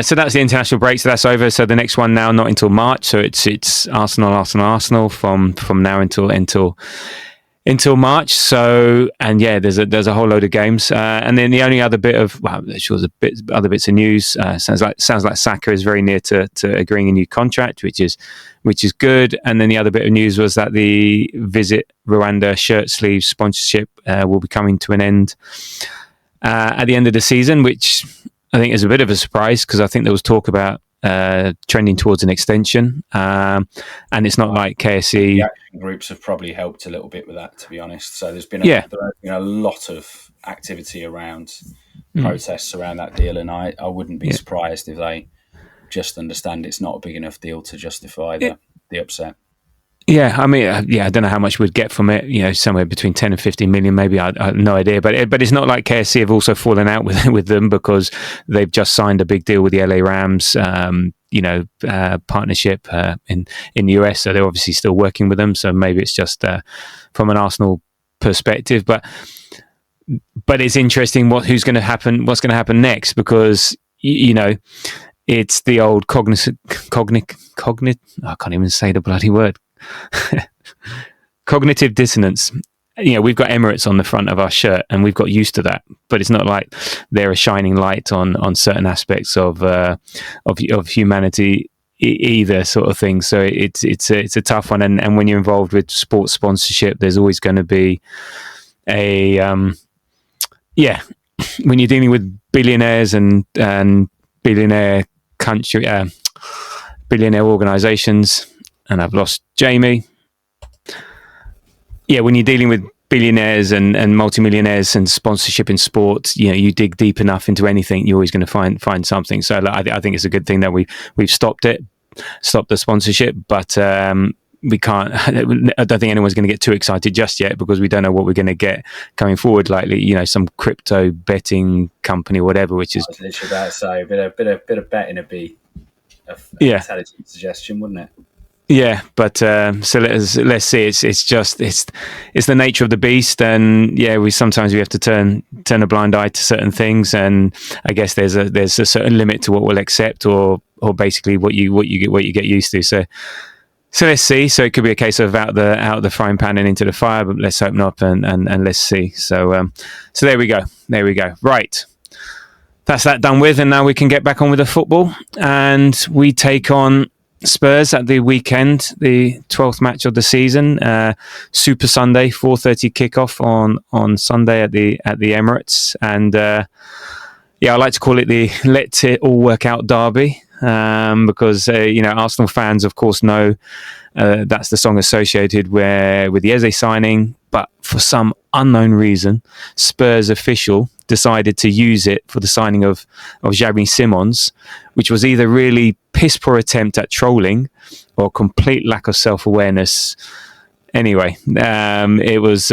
so that's the international break. So that's over. So the next one now, not until March. So it's Arsenal from now until March. So, and yeah, there's a whole load of games. And then the only other bit of, other bits of news. Sounds like Saka is very near to agreeing a new contract, which is good. And then the other bit of news was that the Visit Rwanda shirt sleeve sponsorship will be coming to an end at the end of the season, which I think is a bit of a surprise because I think there was talk about trending towards an extension, and it's not like KSE. The action groups have probably helped a little bit with that, to be honest. So there's been a lot of activity around protests around that deal, and I wouldn't be surprised if they just understand it's not a big enough deal to justify the upset. Yeah, I mean, I don't know how much we'd get from it. You know, somewhere between 10 and 15 million, maybe. I have no idea. But it's not like KSC have also fallen out with them because they've just signed a big deal with the LA Rams. Partnership in the US, so they're obviously still working with them. So maybe it's just from an Arsenal perspective. But it's interesting what's going to happen next because it's the old cognit. I can't even say the bloody word. Cognitive dissonance. We've got Emirates on the front of our shirt and we've got used to that, but it's not like they're a shining light on certain aspects of humanity either, sort of thing. So it's a tough one, and when you're involved with sports sponsorship, there's always going to be when you're dealing with billionaires and billionaire country billionaire organizations. And I've lost Jamie. Yeah, when you're dealing with billionaires and multimillionaires and sponsorship in sports, you dig deep enough into anything, you're always going to find something. So I think it's a good thing that we've stopped the sponsorship, but we can't. I don't think anyone's going to get too excited just yet because we don't know what we're going to get going forward. Likely, some crypto betting company or whatever, which is. I was literally about to say a bit of betting would be an intelligent suggestion, wouldn't it? Yeah, but so let's see. It's the nature of the beast, and we sometimes have to turn a blind eye to certain things, and I guess there's a certain limit to what we'll accept, or basically what you get used to. So let's see. So it could be a case of out the frying pan and into the fire, but let's open up and let's see. So there we go. Right. That's that done with, and now we can get back on with the football, and we take on Spurs at the weekend, the 12th match of the season, Super Sunday, 4:30 kickoff on Sunday at the Emirates, and I like to call it the let it all work out derby, because Arsenal fans, of course, know that's the song associated with the Eze signing, but for some unknown reason, Spurs official decided to use it for the signing of Xabi Simons, which was either really piss poor attempt at trolling or complete lack of self-awareness. Anyway, it was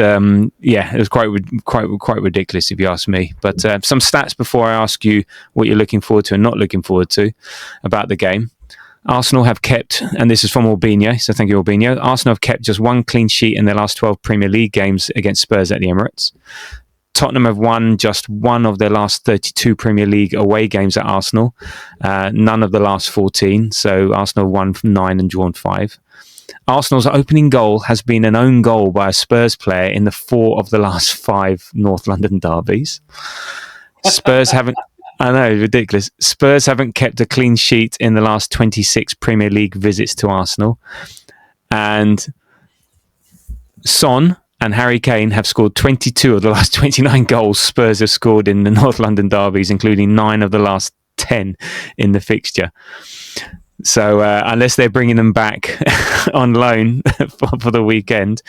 quite ridiculous if you ask me. But some stats before I ask you what you're looking forward to and not looking forward to about the game. Arsenal have kept, and this is from Albinho, so thank you, Albinho. Arsenal have kept just one clean sheet in their last 12 Premier League games against Spurs at the Emirates. Tottenham have won just one of their last 32 Premier League away games at Arsenal, none of the last 14. So Arsenal won 9 and drawn 5. Arsenal's opening goal has been an own goal by a Spurs player in the 4 of the last 5 North London derbies. Spurs haven't. I know, ridiculous. Spurs haven't kept a clean sheet in the last 26 Premier League visits to Arsenal, and Son and Harry Kane have scored 22 of the last 29 goals Spurs have scored in the North London derbies, including 9 of the last 10 in the fixture. So unless they're bringing them back on loan for the weekend,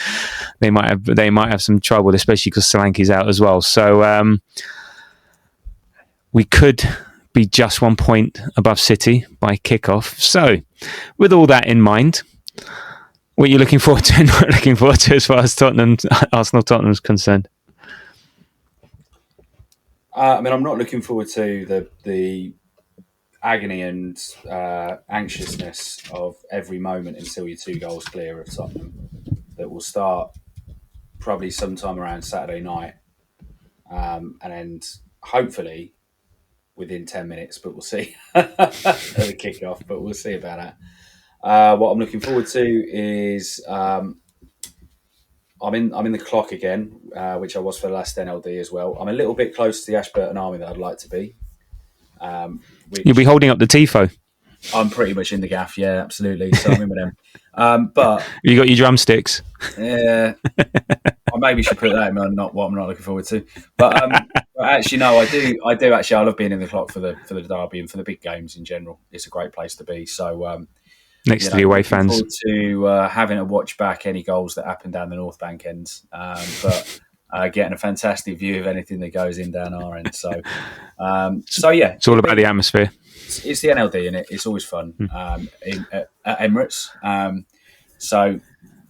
they might have some trouble, especially because Solanke's out as well. So we could be just 1 point above City by kickoff. So with all that in mind, what are you looking forward to and not looking forward to as far as Arsenal-Tottenham's concerned? I'm not looking forward to the agony and anxiousness of every moment until you're 2 goals clear of Tottenham. That will start probably sometime around Saturday night, and hopefully within 10 minutes, but we'll see at the kickoff. But we'll see about that. What I'm looking forward to is I'm in the clock again, which I was for the last NLD as well. I'm a little bit close to the Ashburton Army that I'd like to be. You'll be holding up the tifo. I'm pretty much in the gaff, yeah, absolutely. So I'm in with them. But you got your drumsticks. Yeah, I maybe should put that in. Not what I'm not looking forward to. But actually, no, I do. Actually, I love being in the clock for the derby and for the big games in general. It's a great place to be. So next to the away fans, to having to watch back any goals that happen down the North Bank ends, but getting a fantastic view of anything that goes in down our end. So yeah, it's all about the atmosphere. It's the NLD, and it's always fun at Emirates. So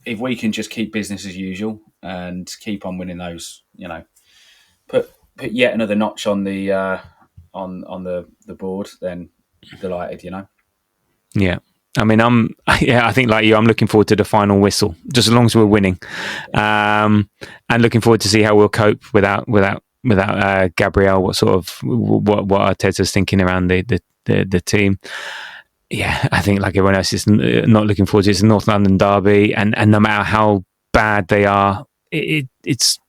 if we can just keep business as usual and keep on winning those, put yet another notch on the on the board, then delighted, Yeah. I mean, I think like you, I'm looking forward to the final whistle, just as long as we're winning, and looking forward to see how we'll cope without Gabriel. What Arteta's thinking around the team. Yeah, I think like everyone else is not looking forward to it. It's a North London derby, and no matter how bad they are, it's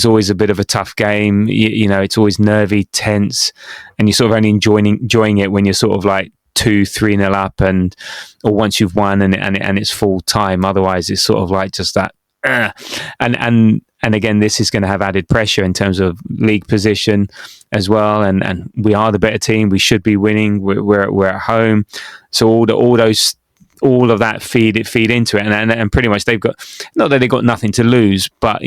always a bit of a tough game. It's always nervy, tense, and you're sort of only enjoying it when you're sort of like 2-3-0 up, or once you've won and it's full time. Otherwise, it's sort of like just that. And again, this is going to have added pressure in terms of league position as well. And we are the better team. We should be winning. We're at home, so all of that feed into it. And pretty much they've got, not that they've got nothing to lose, but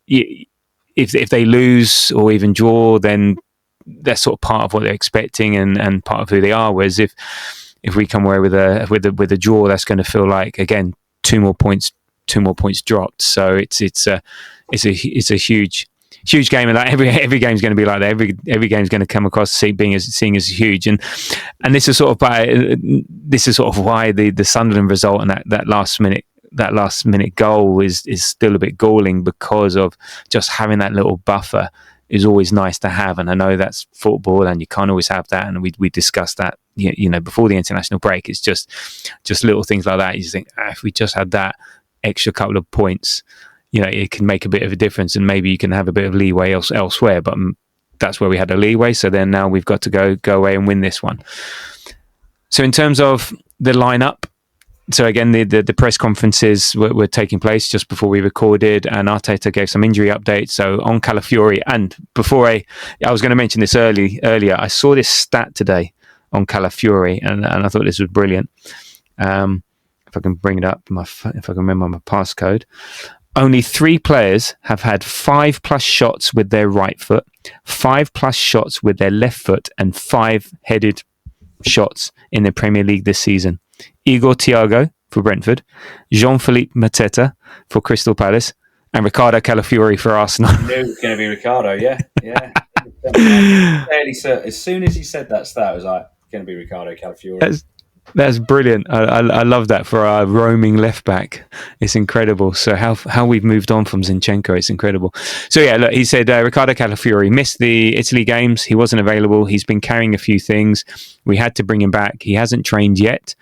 if they lose or even draw, then that's sort of part of what they're expecting and part of who they are. Whereas if we come away with a draw, that's going to feel like, again, two more points dropped. So it's a huge game, and like every game's going to be like that. Every game's going to come across seeing as huge, and this is sort of why the Sunderland result and that last minute goal is still a bit galling, because of just having that little buffer is always nice to have. And I know that's football and you can't always have that, and we discussed that before the international break. It's just little things like that. You just think, if we just had that extra couple of points, it can make a bit of a difference, and maybe you can have a bit of leeway elsewhere. But that's where we had a leeway. So then now we've got to go away and win this one. So in terms of the lineup, so again, the press conferences were taking place just before we recorded, and Arteta gave some injury updates. So on Calafiori, and before I was going to mention this earlier, I saw this stat today on Calafiori, and I thought this was brilliant. If I can bring it up, if I can remember my passcode. Only 3 players have had 5+ shots with their right foot, 5+ shots with their left foot, and 5 headed shots in the Premier League this season. Igor Thiago for Brentford, Jean-Philippe Mateta for Crystal Palace, and Ricardo Calafiori for Arsenal. I knew it was going to be Ricardo, yeah. As soon as he said that stat, I was like, it's going to be Ricardo Calafiori. That's brilliant. I love that for our roaming left back. It's incredible. So how we've moved on from Zinchenko, it's incredible. So yeah, look, he said Ricardo Calafiori missed the Italy games. He wasn't available. He's been carrying a few things. We had to bring him back. He hasn't trained yet.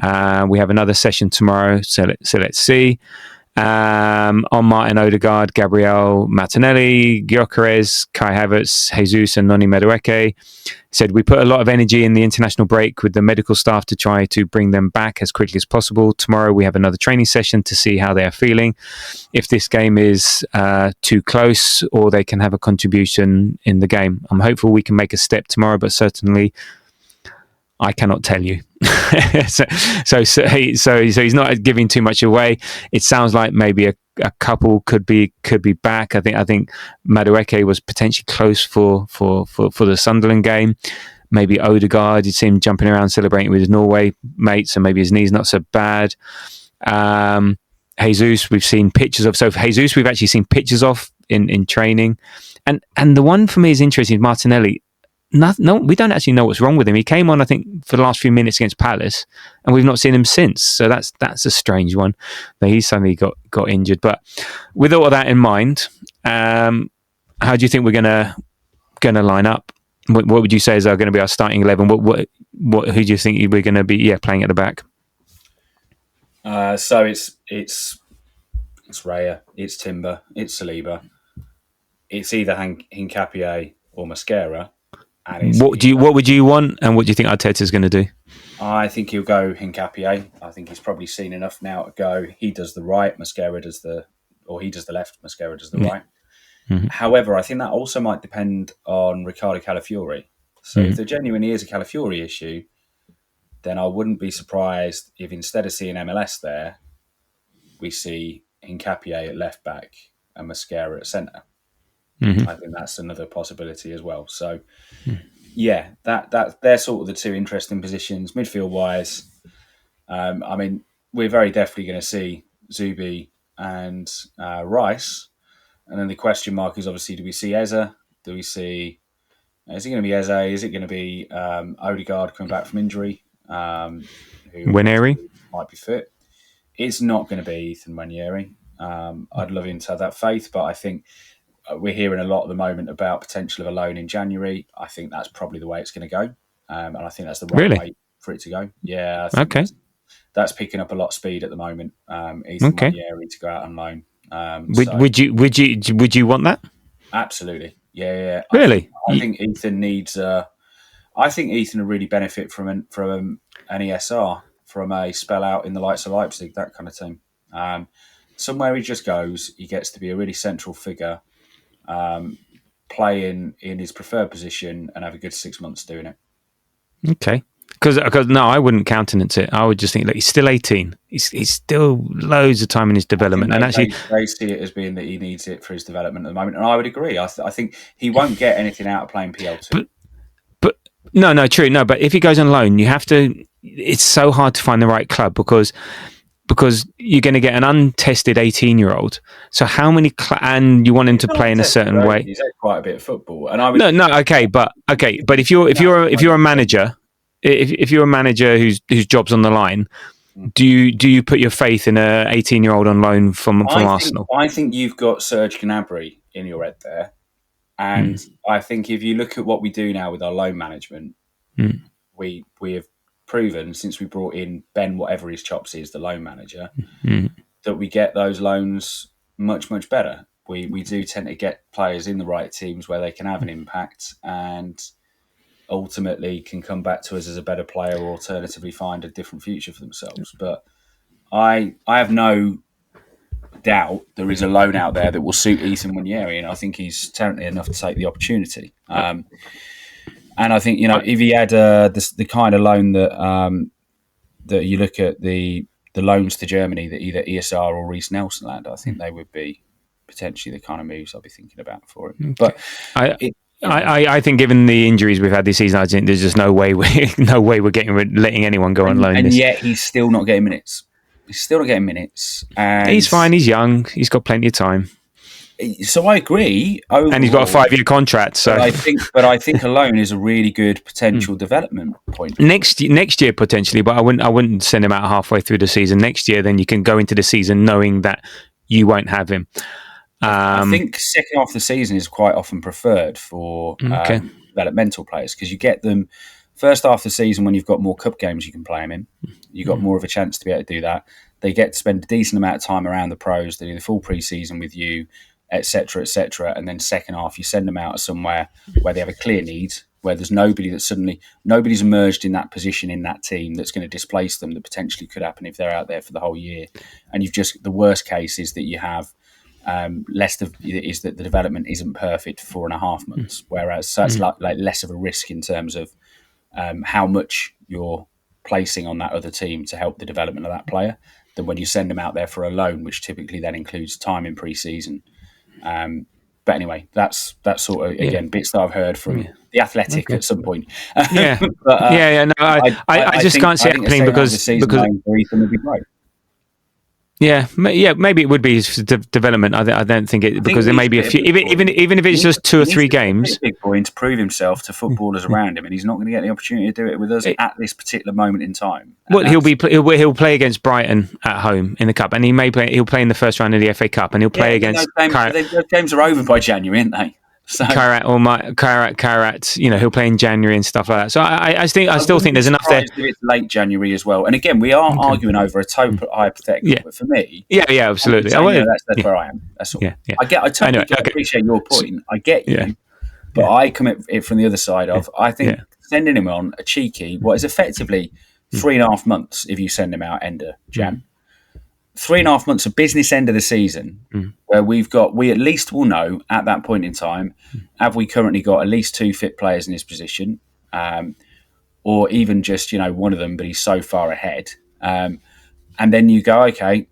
We have another session tomorrow. So let's see. On Martin Odegaard, Gabriel Martinelli, Gyökeres, Kai Havertz, Jesus and Noni Madueke. Said, we put a lot of energy in the international break with the medical staff to try to bring them back as quickly as possible. Tomorrow we have another training session to see how they are feeling. If this game is too close or they can have a contribution in the game. I'm hopeful we can make a step tomorrow, but certainly I cannot tell you. so he's not giving too much away. It sounds like maybe a couple could be back. I think Madueke was potentially close for the Sunderland game. Maybe Odegaard, you'd see him jumping around celebrating with his Norway mates, and maybe his knee's not so bad. Jesus, we've seen pictures of. So for Jesus, we've actually seen pictures of in training, and the one for me is interesting. Martinelli. No, we don't actually know what's wrong with him. He came on, I think, for the last few minutes against Palace, and we've not seen him since. So that's a strange one that he suddenly got injured. But with all of that in mind, how do you think we're gonna line up? What would you say is going to be our starting 11? Who do you think we're going to be playing at the back? So it's Raya, it's Timber, it's Saliba, it's either Hincapié or Mascara. What would you want, and what do you think Arteta is going to do? I think he'll go Hincapié. I think he's probably seen enough now to go. He does the right, Mascara does he does the left, Mascara does the right. Mm-hmm. However, I think that also might depend on Riccardo Calafiori. So if there genuinely is a Calafiori issue, then I wouldn't be surprised if instead of seeing MLS there, we see Hincapié at left back and Mascara at centre. Mm-hmm. I think that's another possibility as well. So, yeah, that they're sort of the two interesting positions midfield wise. I mean, we're very definitely going to see Zubi and Rice, and then the question mark is obviously: do we see Eza? Do we see? Is it going to be Eze? Is it going to be Odegaard coming back from injury? Who Nwaneri might be fit. It's not going to be Ethan Nwaneri. I'd love him to have that faith, but I think we're hearing a lot at the moment about potential of a loan in January. I think that's probably the way it's going to go, and I think that's the right way for it to go. Yeah, I think that's picking up a lot of speed at the moment. Ethan Nwaneri to go out on loan. Would you want that? Absolutely. Yeah. Really? I think Ethan needs. I think Ethan will really benefit from an ESR, from a spell out in the likes of Leipzig, that kind of team. Somewhere he just goes, he gets to be a really central figure, playing in his preferred position, and have a good 6 months doing it. Okay. Because no, I wouldn't countenance it. I would just think, he's still 18. He's still loads of time in his development, and actually they see it as being that he needs it for his development at the moment. And I would agree. I think he won't get anything out of playing PL2. But no, true. No, but if he goes on loan, you have to. It's so hard to find the right club because you're going to get an untested 18-year-old. So how many and you want him to play in a certain way? He's had quite a bit of football, and I would but if you're a manager. If you're a manager whose job's on the line, do you put your faith in a 18-year-old on loan from Arsenal? I think you've got Serge Gnabry in your head there, and I think if you look at what we do now with our loan management, we have proven since we brought in Ben, whatever his chops is, the loan manager, that we get those loans much better. We do tend to get players in the right teams where they can have an impact and ultimately can come back to us as a better player or alternatively find a different future for themselves. But I have no doubt there is a loan out there that will suit Ethan Nwaneri, and I think he's talented enough to take the opportunity. And I think, if he had the kind of loan that you look at the loans to Germany that either ESR or Reece Nelson land, I think they would be potentially the kind of moves I'll be thinking about for him. Okay. But I think given the injuries we've had this season, I think there's just no way we're letting anyone go on loan. And yet he's still not getting minutes. And he's fine. He's young. He's got plenty of time. So I agree. Overall, and he's got a 5-year contract. So I think a loan is a really good potential development point. Next year potentially, but I wouldn't send him out halfway through the season. Next year, then you can go into the season knowing that you won't have him. I think second half of the season is quite often preferred for developmental players because you get them first half of the season when you've got more cup games you can play them in. You've got more of a chance to be able to do that. They get to spend a decent amount of time around the pros. They do the full pre-season with you, etc., etc. And then second half, you send them out to somewhere where they have a clear need, where there's nobody's emerged in that position in that team that's going to displace them. That potentially could happen if they're out there for the whole year. And the worst case is that you have is that the development isn't perfect for 4.5 months, whereas so it's like less of a risk in terms of how much you're placing on that other team to help the development of that player than when you send them out there for a loan, which typically then includes time in pre-season. But anyway, that's sort of again bits that I've heard from the Athletic at some point. Yeah, but, No, I just can't see it happening because Ethan would be great. Yeah, maybe it would be development. I don't think it because there may be a few, even if it's just 2 or 3 games. Big boy to prove himself to footballers around him, and he's not going to get the opportunity to do it with us at this particular moment in time. Well, he'll play against Brighton at home in the cup, and he'll play in the first round of the FA Cup, and he'll play against. Those games are over by January, aren't they? So. Karat, he'll play in January and stuff like that. So I still think there's enough there. It's late January as well. And again, we are arguing over a total hypothetical. But for me, absolutely. That's where I am. That's all. I totally appreciate your point. I get you, but I come at it from the other side of I think sending him on a cheeky, what is effectively 3.5 months if you send him out end of Jan. 3.5 months of business end of the season where we at least will know at that point in time, have we currently got at least 2 fit players in his position, or even just, one of them, but he's so far ahead. And then you go, okay,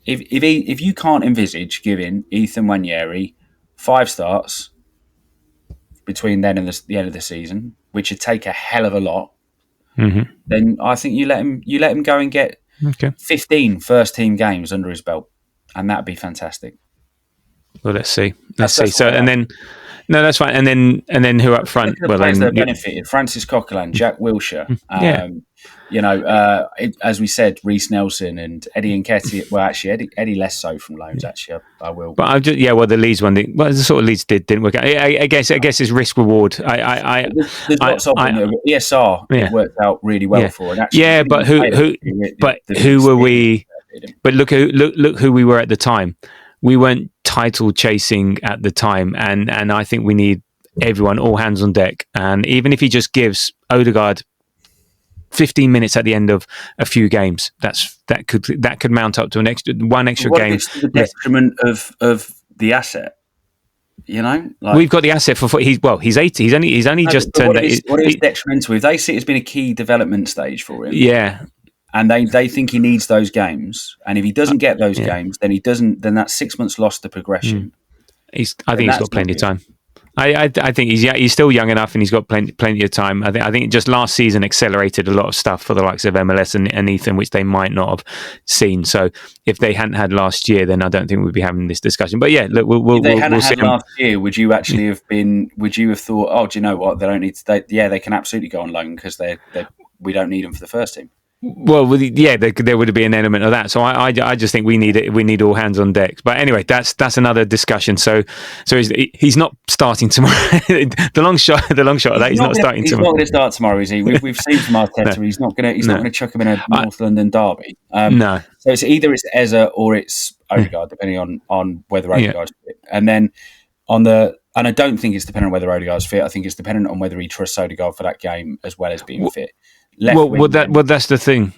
if you can't envisage giving Ethan Nwaneri 5 starts between then and the end of the season, which would take a hell of a lot, then I think you let him go and get 15 first team games under his belt, and that'd be fantastic. Well, let's see. So, and then that's fine. And then who up front? Well, then benefited Francis Coquelin, Jack Wilshere. As we said, Reece Nelson and Eddie Nketiah. Well, actually, Eddie less so from loans. Actually, I will. But I'm just the Leeds one. The sort of Leeds didn't work out. I guess it's risk reward. There's lots of them. ESR it worked out really well for. And actually, but who were we? But look who we were at the time. We weren't title chasing at the time, and I think we need everyone, all hands on deck. And even if he just gives Odegaard 15 minutes at the end of a few games, that could mount up to an extra game. It's the detriment of the asset. We've got the asset for he's 80. He's only just turned. What is detrimental? If they see it as been a key development stage for him, and they think he needs those games, and if he doesn't get those games, then he doesn't. Then that's 6 months lost to progression. I think he's got plenty of time. I think he's still young enough, and he's got plenty of time. I think just last season accelerated a lot of stuff for the likes of MLS and Ethan, which they might not have seen. So if they hadn't had last year, then I don't think we'd be having this discussion. But look, if they hadn't had last year, would you actually have been? Would you have thought, oh, do you know what? They don't need to. They can absolutely go on loan because we don't need them for the first team. Well, there would be an element of that. So I just think we need all hands on deck. But anyway, that's another discussion. So he's not starting tomorrow. the long shot of that, he's not starting tomorrow. He's not going to start tomorrow, is he? We've seen from Arteta, he's not going to chuck him in a North London derby. No. So it's either Eze or it's Odegaard, depending on whether Odegaard's fit. And then and I don't think it's dependent on whether Odegaard's fit. I think it's dependent on whether he trusts Odegaard for that game as well as being fit. That's the thing.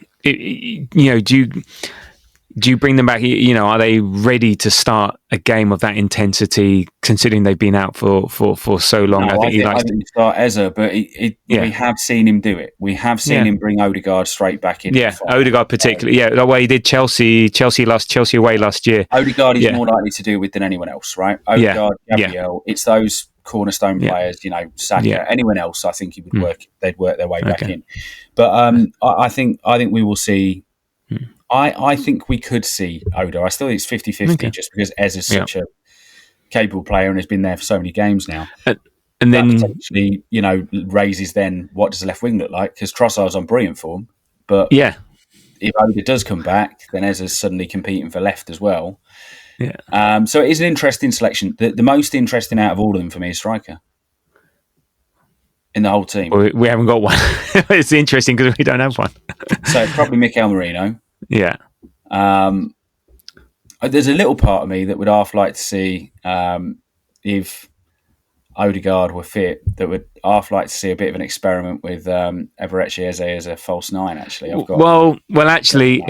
Do you bring them back? Are they ready to start a game of that intensity, considering they've been out for so long? No, I think he start Eze, but we have seen him do it. We have seen him bring Odegaard straight back in. Yeah, Odegaard particularly. The way he did Chelsea away last year. Odegaard is more likely to do it than anyone else, right? Odegaard, Gabriel. It's those cornerstone players, Saka, anyone else. I think he would work. They'd work their way back in. But I think we will see. I think we could see Odo. I still think it's 50-50 just because Ez is such a capable player and has been there for so many games now. And then potentially, raises then what does the left wing look like? Because Trossard's on brilliant form, but if Odo does come back, then Ez is suddenly competing for left as well. Yeah. So it is an interesting selection. The most interesting out of all of them for me is striker in the whole team. Well, we haven't got one. It's interesting because we don't have one. So probably Mikel Merino. Yeah. There's a little part of me that would half like to see if Odegaard were fit, that would half like to see a bit of an experiment with Eberechi Eze as a false nine. Actually, actually,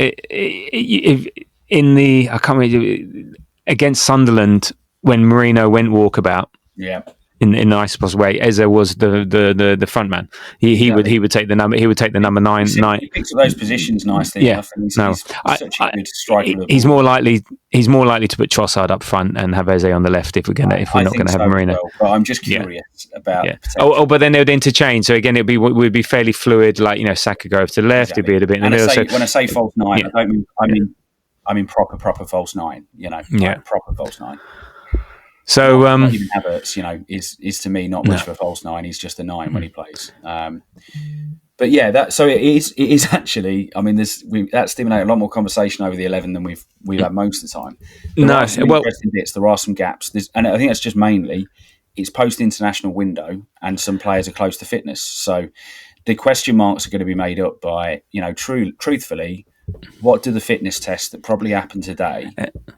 I can't remember, against Sunderland when Mourinho went walkabout. Yeah. In the nicest possible way, Eze was the front man. He would take the number. He would take the number 9. He picks up those positions nicely enough. And he's such a good striker. He's more likely to put Trossard up front and have Eze on the left if we're not going to have Mourinho. Well, but I'm just curious about. Yeah. But then they would interchange. So again, would be fairly fluid. Like Saka go over to the left. It'd be a bit in the middle. When I say false nine, I mean proper false nine. Proper false nine. So even Havertz, is to me not much of a false nine. He's just a 9 when he plays. But yeah, it is actually. I mean, that stimulated a lot more conversation over the 11 than we've had most of the time. There are some interesting bits. There are some gaps, and I think that's just mainly it's post international window, and some players are close to fitness. So the question marks are going to be made up by truthfully. What do the fitness tests that probably happen today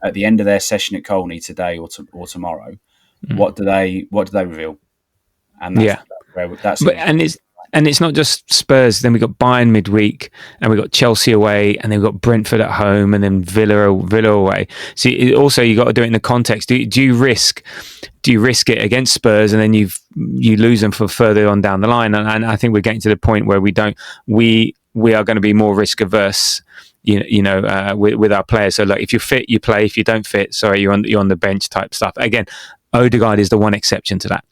at the end of their session at Colney today or tomorrow? What do they reveal? And it's not just Spurs. Then we got Bayern midweek, and we got Chelsea away, and then we got Brentford at home, and then Villa away. So also you got to do it in the context. Do you risk it against Spurs, and then you lose them for further on down the line? And I think we're getting to the point where we are going to be more risk averse. With our players. So like, if you're fit, you play. If you don't fit, sorry, you're on the bench type stuff. Again, Odegaard is the one exception to that.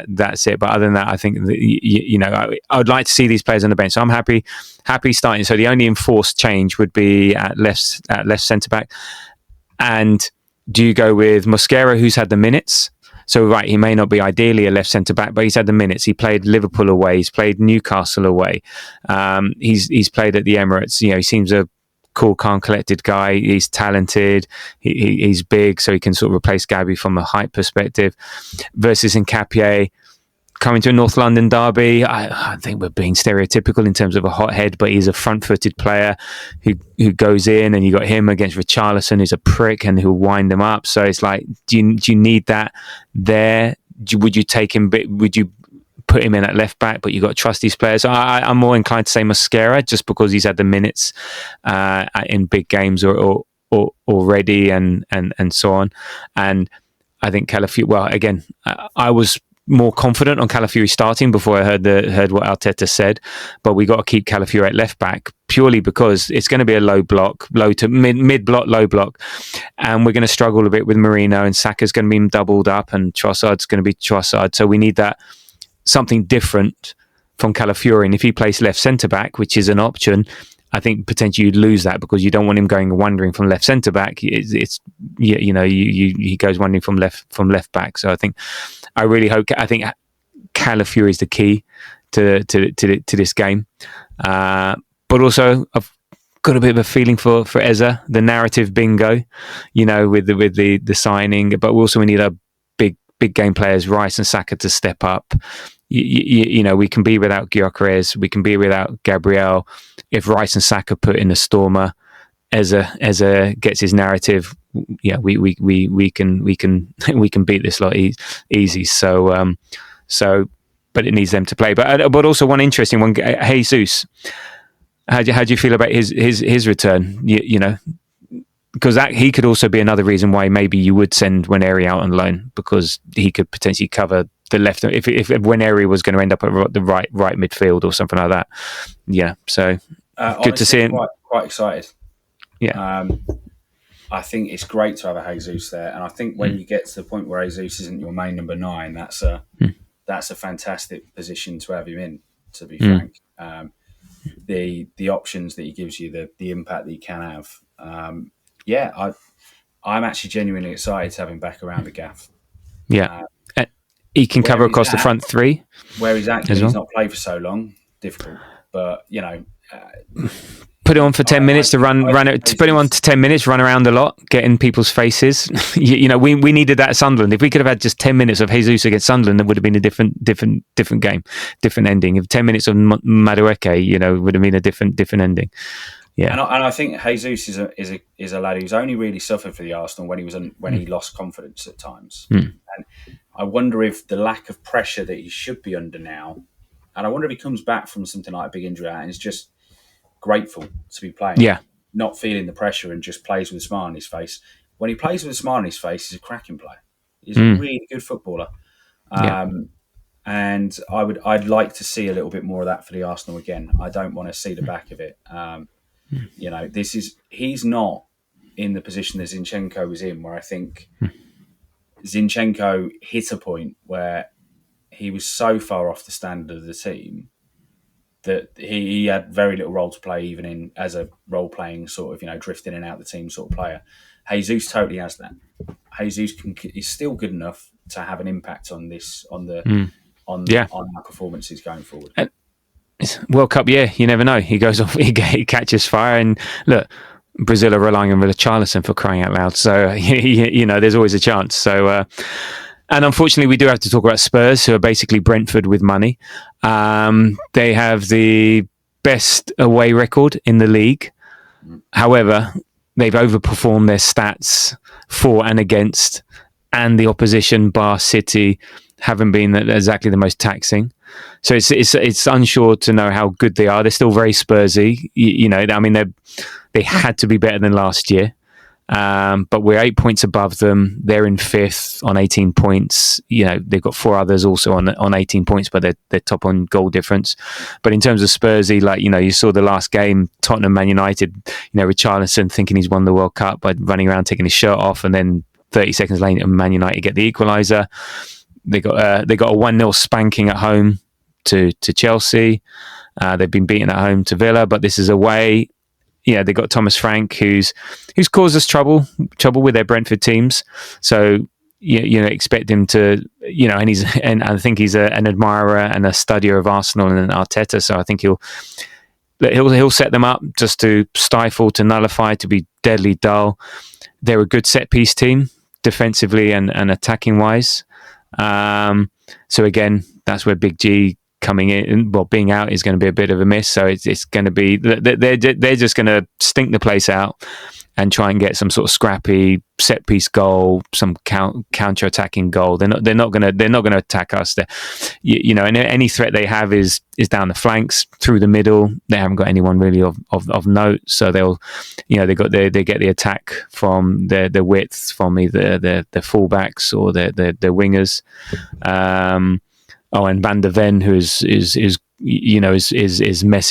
That's it. But other than that, I think I would like to see these players on the bench. So I'm happy starting. So the only enforced change would be at left centre back. And do you go with Mosquera, who's had the minutes? So, right, he may not be ideally a left centre-back, but he's had the minutes. He played Liverpool away. He's played Newcastle away. He's played at the Emirates. He seems a cool, calm, collected guy. He's talented. He's big, so he can sort of replace Gabby from a height perspective. Versus Nketiah, coming to a North London derby, I think we're being stereotypical in terms of a hothead, but he's a front-footed player who goes in, and you got him against Richarlison, who's a prick and who'll wind him up. So it's like, do you need that there? Would you take him? Would you put him in at left back? But you got to trust these players. So I'm more inclined to say Mosquera, just because he's had the minutes in big games or already, and so on. And I think Calafiori. Well, again, I was more confident on Calafiori starting before I heard what Arteta said, but we got to keep Calafiori at left back purely because it's going to be a low to mid block, low block, and we're going to struggle a bit with Mourinho, and Saka's going to be doubled up, and Trossard's going to be Trossard. So we need that something different from Calafiori, and if he plays left centre back, which is an option, I think potentially you'd lose that because you don't want him going wandering from left centre back. He goes wandering from left back. So I really hope. I think Calafiori is the key to this game. But also, I've got a bit of a feeling for Eze, the narrative bingo, with the signing. But also we need a big game players, Rice and Saka, to step up. We can be without Gyökeres, we can be without Gabriel. If Rice and Saka put in a stormer, Eze gets his narrative. Yeah, we can beat this lot easy. So, but it needs them to play. But also one interesting one, Jesus. How do you feel about his return? Because he could also be another reason why maybe you would send Nwaneri out on loan, because he could potentially cover the left if Nwaneri was going to end up at the right midfield or something like that. Yeah, so good to see him. Quite excited. Yeah, I think it's great to have a Jesus there, and I think when you get to the point where Jesus isn't your main number 9, that's a fantastic position to have him in. To be frank, the options that he gives you, the impact that he can have. I'm actually genuinely excited to have him back around the gaff. Yeah. He can cover across the front three. Where he's at, he's not played for so long. Difficult. But, put it on for 10 minutes to run it. To put him on to 10 minutes, run around a lot, get in people's faces. We needed that at Sunderland. If we could have had just 10 minutes of Jesus against Sunderland, it would have been a different game, different ending. If 10 minutes of Madueke, would have been a different ending. Yeah. And I think Jesus is a lad who's only really suffered for the Arsenal when he lost confidence at times. And I wonder if the lack of pressure that he should be under now, and I wonder if he comes back from something like a big injury and is just grateful to be playing, not feeling the pressure and just plays with a smile on his face. When he plays with a smile on his face, he's a cracking player. He's a really good footballer. And I'd like to see a little bit more of that for the Arsenal again. I don't want to see the back of it. He's not in the position that Zinchenko was in, where I think Zinchenko hit a point where he was so far off the standard of the team that he had very little role to play, even in as a role playing sort of drifting in and out the team sort of player. Jesus totally has that. Jesus is still good enough to have an impact on our performances going forward. World Cup, you never know. He goes off, he catches fire, and look, Brazil are relying on Richarlison for crying out loud. So there's always a chance. So, and unfortunately, we do have to talk about Spurs, who are basically Brentford with money. They have the best away record in the league. However, they've overperformed their stats for and against, and the opposition, bar City, haven't been exactly the most taxing. So it's unsure to know how good they are. They're still very Spursy. I mean, they had to be better than last year. But we're 8 points above them. They're in 5th on 18 points. They've got 4 others also on 18 points, but they're top on goal difference. But in terms of Spursy, you saw the last game, Tottenham, Man United, Richarlison thinking he's won the World Cup by running around taking his shirt off, and then 30 seconds later, Man United get the equaliser. They got a 1-0 spanking at home to Chelsea. They've been beaten at home to Villa, but this is away. They got Thomas Frank, who's caused us trouble with their Brentford teams. So expect him to, and I think he's an admirer and a studier of Arsenal and Arteta. So I think he'll set them up just to stifle, to nullify, to be deadly dull. They're a good set piece team, defensively and attacking wise. So again, that's where Big G coming in, being out is going to be a bit of a miss. So it's going to be, they're just going to stink the place out and try and get some sort of scrappy set piece goal, some counter attacking goal. They're not going to attack us. And any threat they have is down the flanks, through the middle. They haven't got anyone really of note. So they'll, they get the attack from their width, from either their fullbacks or their wingers. And Van der Ven, who is Messi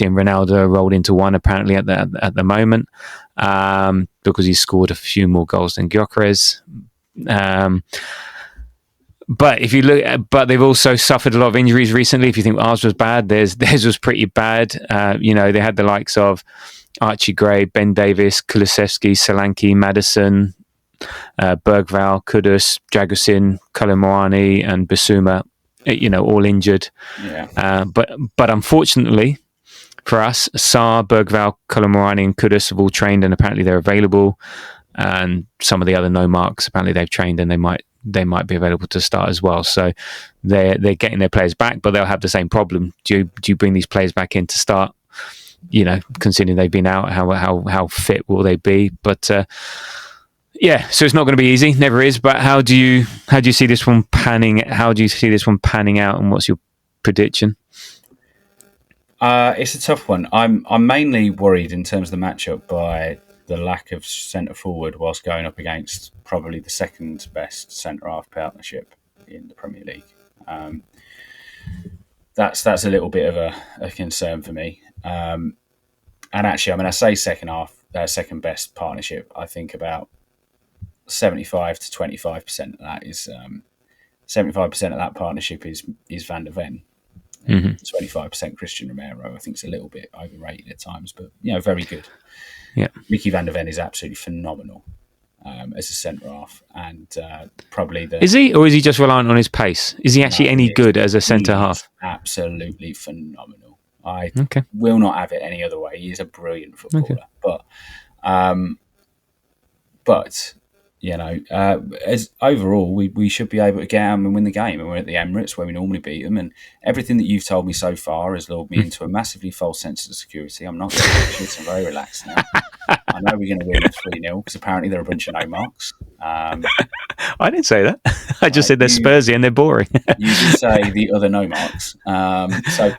and Ronaldo rolled into one apparently at the moment, because he scored a few more goals than Gyökeres. But if you look, but they've also suffered a lot of injuries recently. If you think ours was bad, theirs was pretty bad. They had the likes of Archie Gray, Ben Davis, Kulusevski, Solanke, Maddison, Bergvall, Kudus, Dragusin, Kolomoani, and Bissouma. All injured. Yeah. But unfortunately for us, Sarr, Bergvall, Kolomoani, and Kudus have all trained, and apparently they're available. And some of the other no marks, apparently they've trained, and they might be available to start as well. So they're getting their players back, but they'll have the same problem. Do you bring these players back in to start? Considering they've been out, how fit will they be? But so it's not going to be easy, never is. But how do you see this one panning? How do you see this one panning out, and what's your prediction? It's a tough one. I'm mainly worried in terms of the matchup by the lack of centre forward, whilst going up against probably the second best centre half partnership in the Premier League. That's a little bit of a concern for me. And actually, I say second best partnership. I think about 75 to 25% of that is 75% of that partnership is Van der Ven. 25% Christian Romero. I think it's a little bit overrated at times, but very good. Yeah, Mickey Van der Ven is absolutely phenomenal as a centre half, and probably is he, or is he just reliant on his pace? Is he actually any good as a centre half? Absolutely phenomenal. I will not have it any other way. He is a brilliant footballer, but as overall, we should be able to get out and win the game. And we're at the Emirates where we normally beat them. And everything that you've told me so far has lured me into a massively false sense of security. I'm not going to shit. I'm very relaxed now. I know we're going to win 3-0 because apparently they're a bunch of no marks. I didn't say that. I just said they're Spursy and they're boring. You did say the other no marks. Right.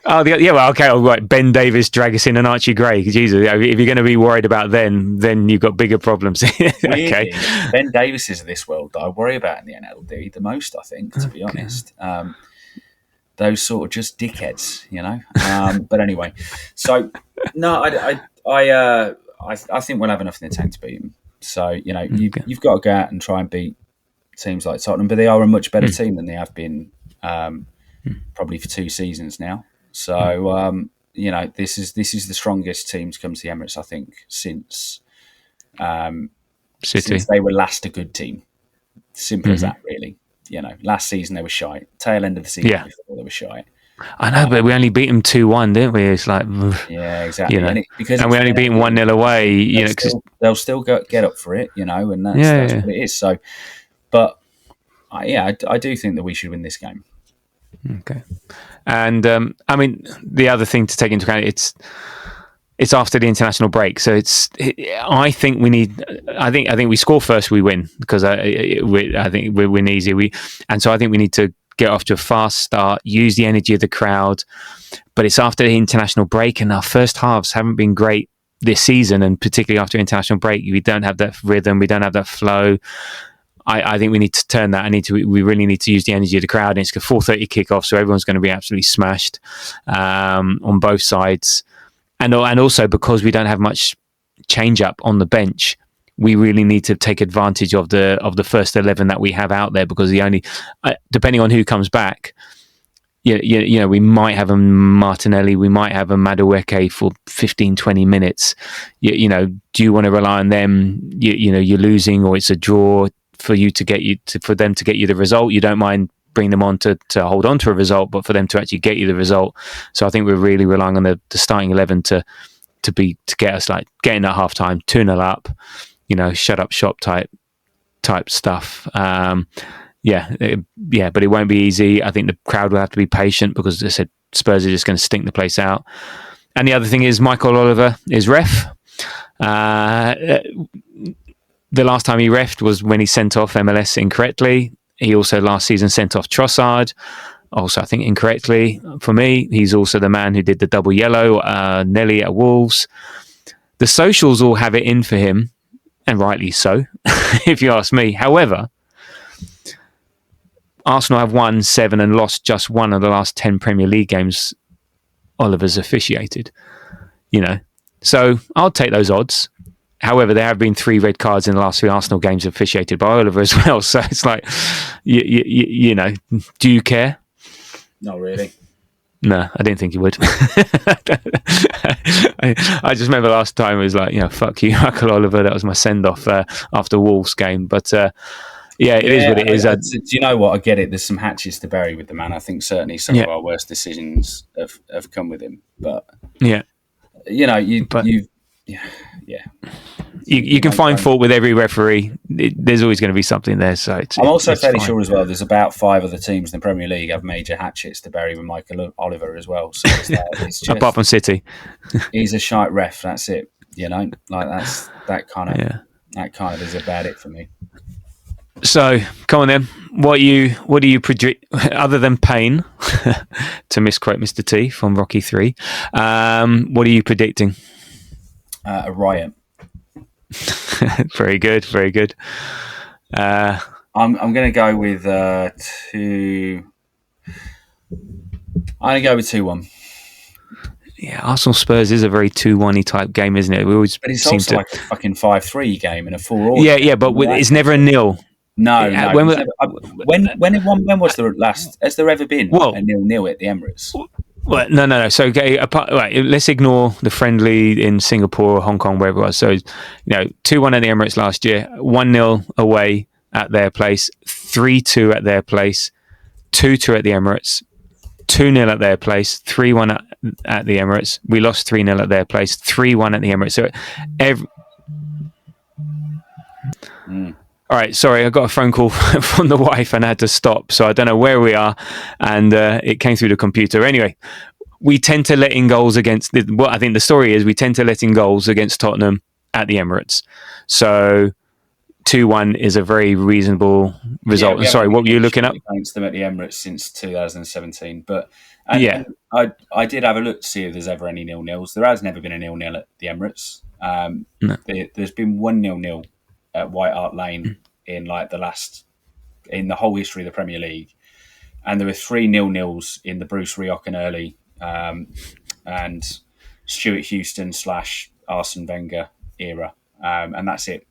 Ben Davis, Dragusin and Archie Gray. Jesus, if you're going to be worried about them, then you've got bigger problems. Okay. Ben Davis is this world that I worry about in the NLD the most, I think, to be honest. Those sort of just dickheads, But anyway, so no, I think we'll have enough in the tank to beat them. So you've got to go out and try and beat teams like Tottenham, but they are a much better team than they have been probably for 2 seasons now. So this is the strongest team to come to the Emirates, I think, since City. Since they were last a good team. Simple as that, really. Last season they were shite. Tail end of the season before they were shite. I know, but we only beat them 2-1, didn't we? It's like, yeah, exactly. And we only beat them 1-0 away. They'll still get up for it, and that's what it is. So, but I do think that we should win this game. Okay, and the other thing to take into account, it's after the international break, so I think we score first, we win, because I think we win easy. So I think we need to get off to a fast start, use the energy of the crowd. But it's after the international break, and our first halves haven't been great this season, and particularly after international break, we don't have that rhythm, we don't have that flow. I think we need to turn that. We really need to use the energy of the crowd. And it's a 4:30 kickoff, so everyone's going to be absolutely smashed on both sides. And also because we don't have much change up on the bench, we really need to take advantage of the first 11 that we have out there, because depending on who comes back, we might have a Martinelli, we might have a Madueke for 15-20 minutes. Do you want to rely on them? You're losing, or it's a draw for them to get you the result. You don't mind bringing them on to hold on to a result, but for them to actually get you the result. So I think we're really relying on the starting 11 to get us like getting at half time, 2-0 up, shut up shop type stuff. But it won't be easy. I think the crowd will have to be patient, because as I said, Spurs are just going to stink the place out. And the other thing is Michael Oliver is ref. The last time he refed was when he sent off MLS incorrectly. He also last season sent off Trossard, also I think incorrectly for me. He's also the man who did the double yellow, Nelly at Wolves. The socials all have it in for him, and rightly so, if you ask me. However, Arsenal have won 7 and lost just 1 of the last 10 Premier League games Oliver's officiated. So I'll take those odds. However, there have been 3 red cards in the last 3 Arsenal games officiated by Oliver as well. So it's like, do you care? Not really. No, I didn't think you would. I just remember last time it was like, fuck you, Michael Oliver. That was my send-off after Wolves game. But it is what it is. Do you know what? I get it. There's some hatches to bury with the man. I think certainly some of our worst decisions have come with him. But you can find fault with every referee. There's always going to be something there. So I'm also fairly sure as well there's about 5 other teams in the Premier League have major hatchets to bury with Michael Oliver as well. So it's just, apart from City, he's a shite ref. That's it. That kind of is about it for me. So come on then. What do you predict, other than pain, to misquote Mr. T from Rocky 3? What are you predicting? A riot. Very good, very good. I'm going to go with 2. I'm going to go with 2-1. Yeah, Arsenal Spurs is a very 2-1-y type game, isn't it? But it's also like a fucking 5-3 game and a 4-all. Yeah, but it's never a nil. No. When was the last? Has there ever been a 0-0 at the Emirates? Well, no. So, let's ignore the friendly in Singapore or Hong Kong, wherever it was. So, 2-1 at the Emirates last year, 1-0 away at their place, 3-2 at their place, 2-2 at the Emirates, 2-0 at their place, 3-1 at the Emirates. We lost 3-0 at their place, 3-1 at the Emirates. So, All right, sorry, I got a phone call from the wife and I had to stop. So I don't know where we are, and it came through the computer. Anyway, we tend to let in goals against. What I think the story is, we tend to let in goals against Tottenham at the Emirates. So 2-1 is a very reasonable result. Yeah, Sorry, what were you looking up? Against them at the Emirates since 2017, but yeah, and I did have a look to see if there's ever any 0-0s. There has never been a 0-0 at the Emirates. No. There's been 1 0-0 at White Hart Lane in the whole history of the Premier League, and there were 3 0-0s in the Bruce Rioch and Early and Stuart Houston / Arsene Wenger era, and that's it.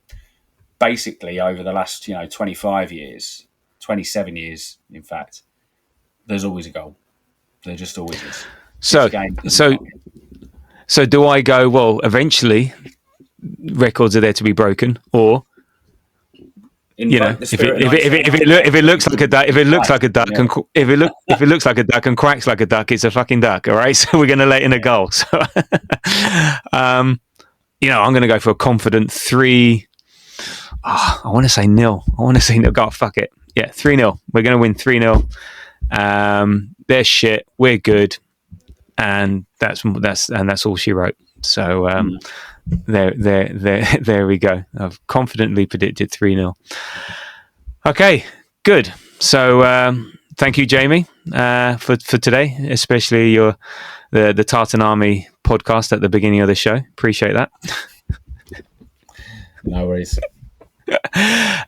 Basically, over the last 25 years, 27 years, in fact, there's always a goal. There just always is. So do I go? Well, eventually, records are there to be broken, or if it looks like a duck, if it looks like a duck, and if it looks like a duck and quacks like a duck, it's a fucking duck. All right, so we're going to let in a goal. So, I'm going to go for a confident 3. I want to say 0. God, fuck it. Yeah, 3-0. We're going to win 3-0. They're shit. We're good, and that's all she wrote. So there we go. I've confidently predicted 3-0. Okay, good. So thank you, Jamie, for today, especially the Tartan Army podcast at the beginning of the show. Appreciate that. No worries.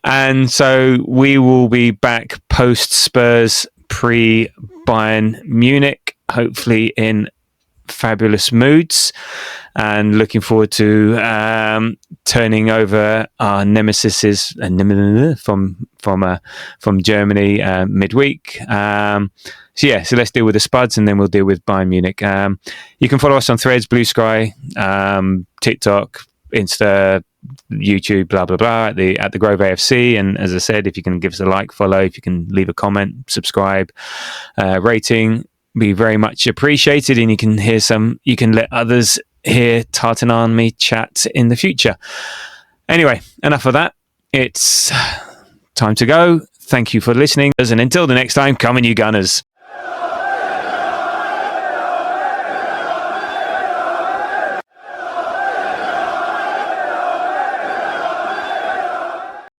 And so we will be back post Spurs, pre Bayern Munich, hopefully in fabulous moods, and looking forward to turning over our nemesis from Germany midweek. So let's deal with the Spuds, and then we'll deal with Bayern Munich. You can follow us on Threads, Blue Sky, TikTok, Insta, YouTube, blah blah blah, at the Grove AFC. And as I said, if you can give us a like, follow, if you can leave a comment, subscribe, rating, be very much appreciated. And you can let others hear Tartan Army chat in the future. Anyway, enough of that. It's time to go. Thank you for listening, and until the next time, come on you Gunners.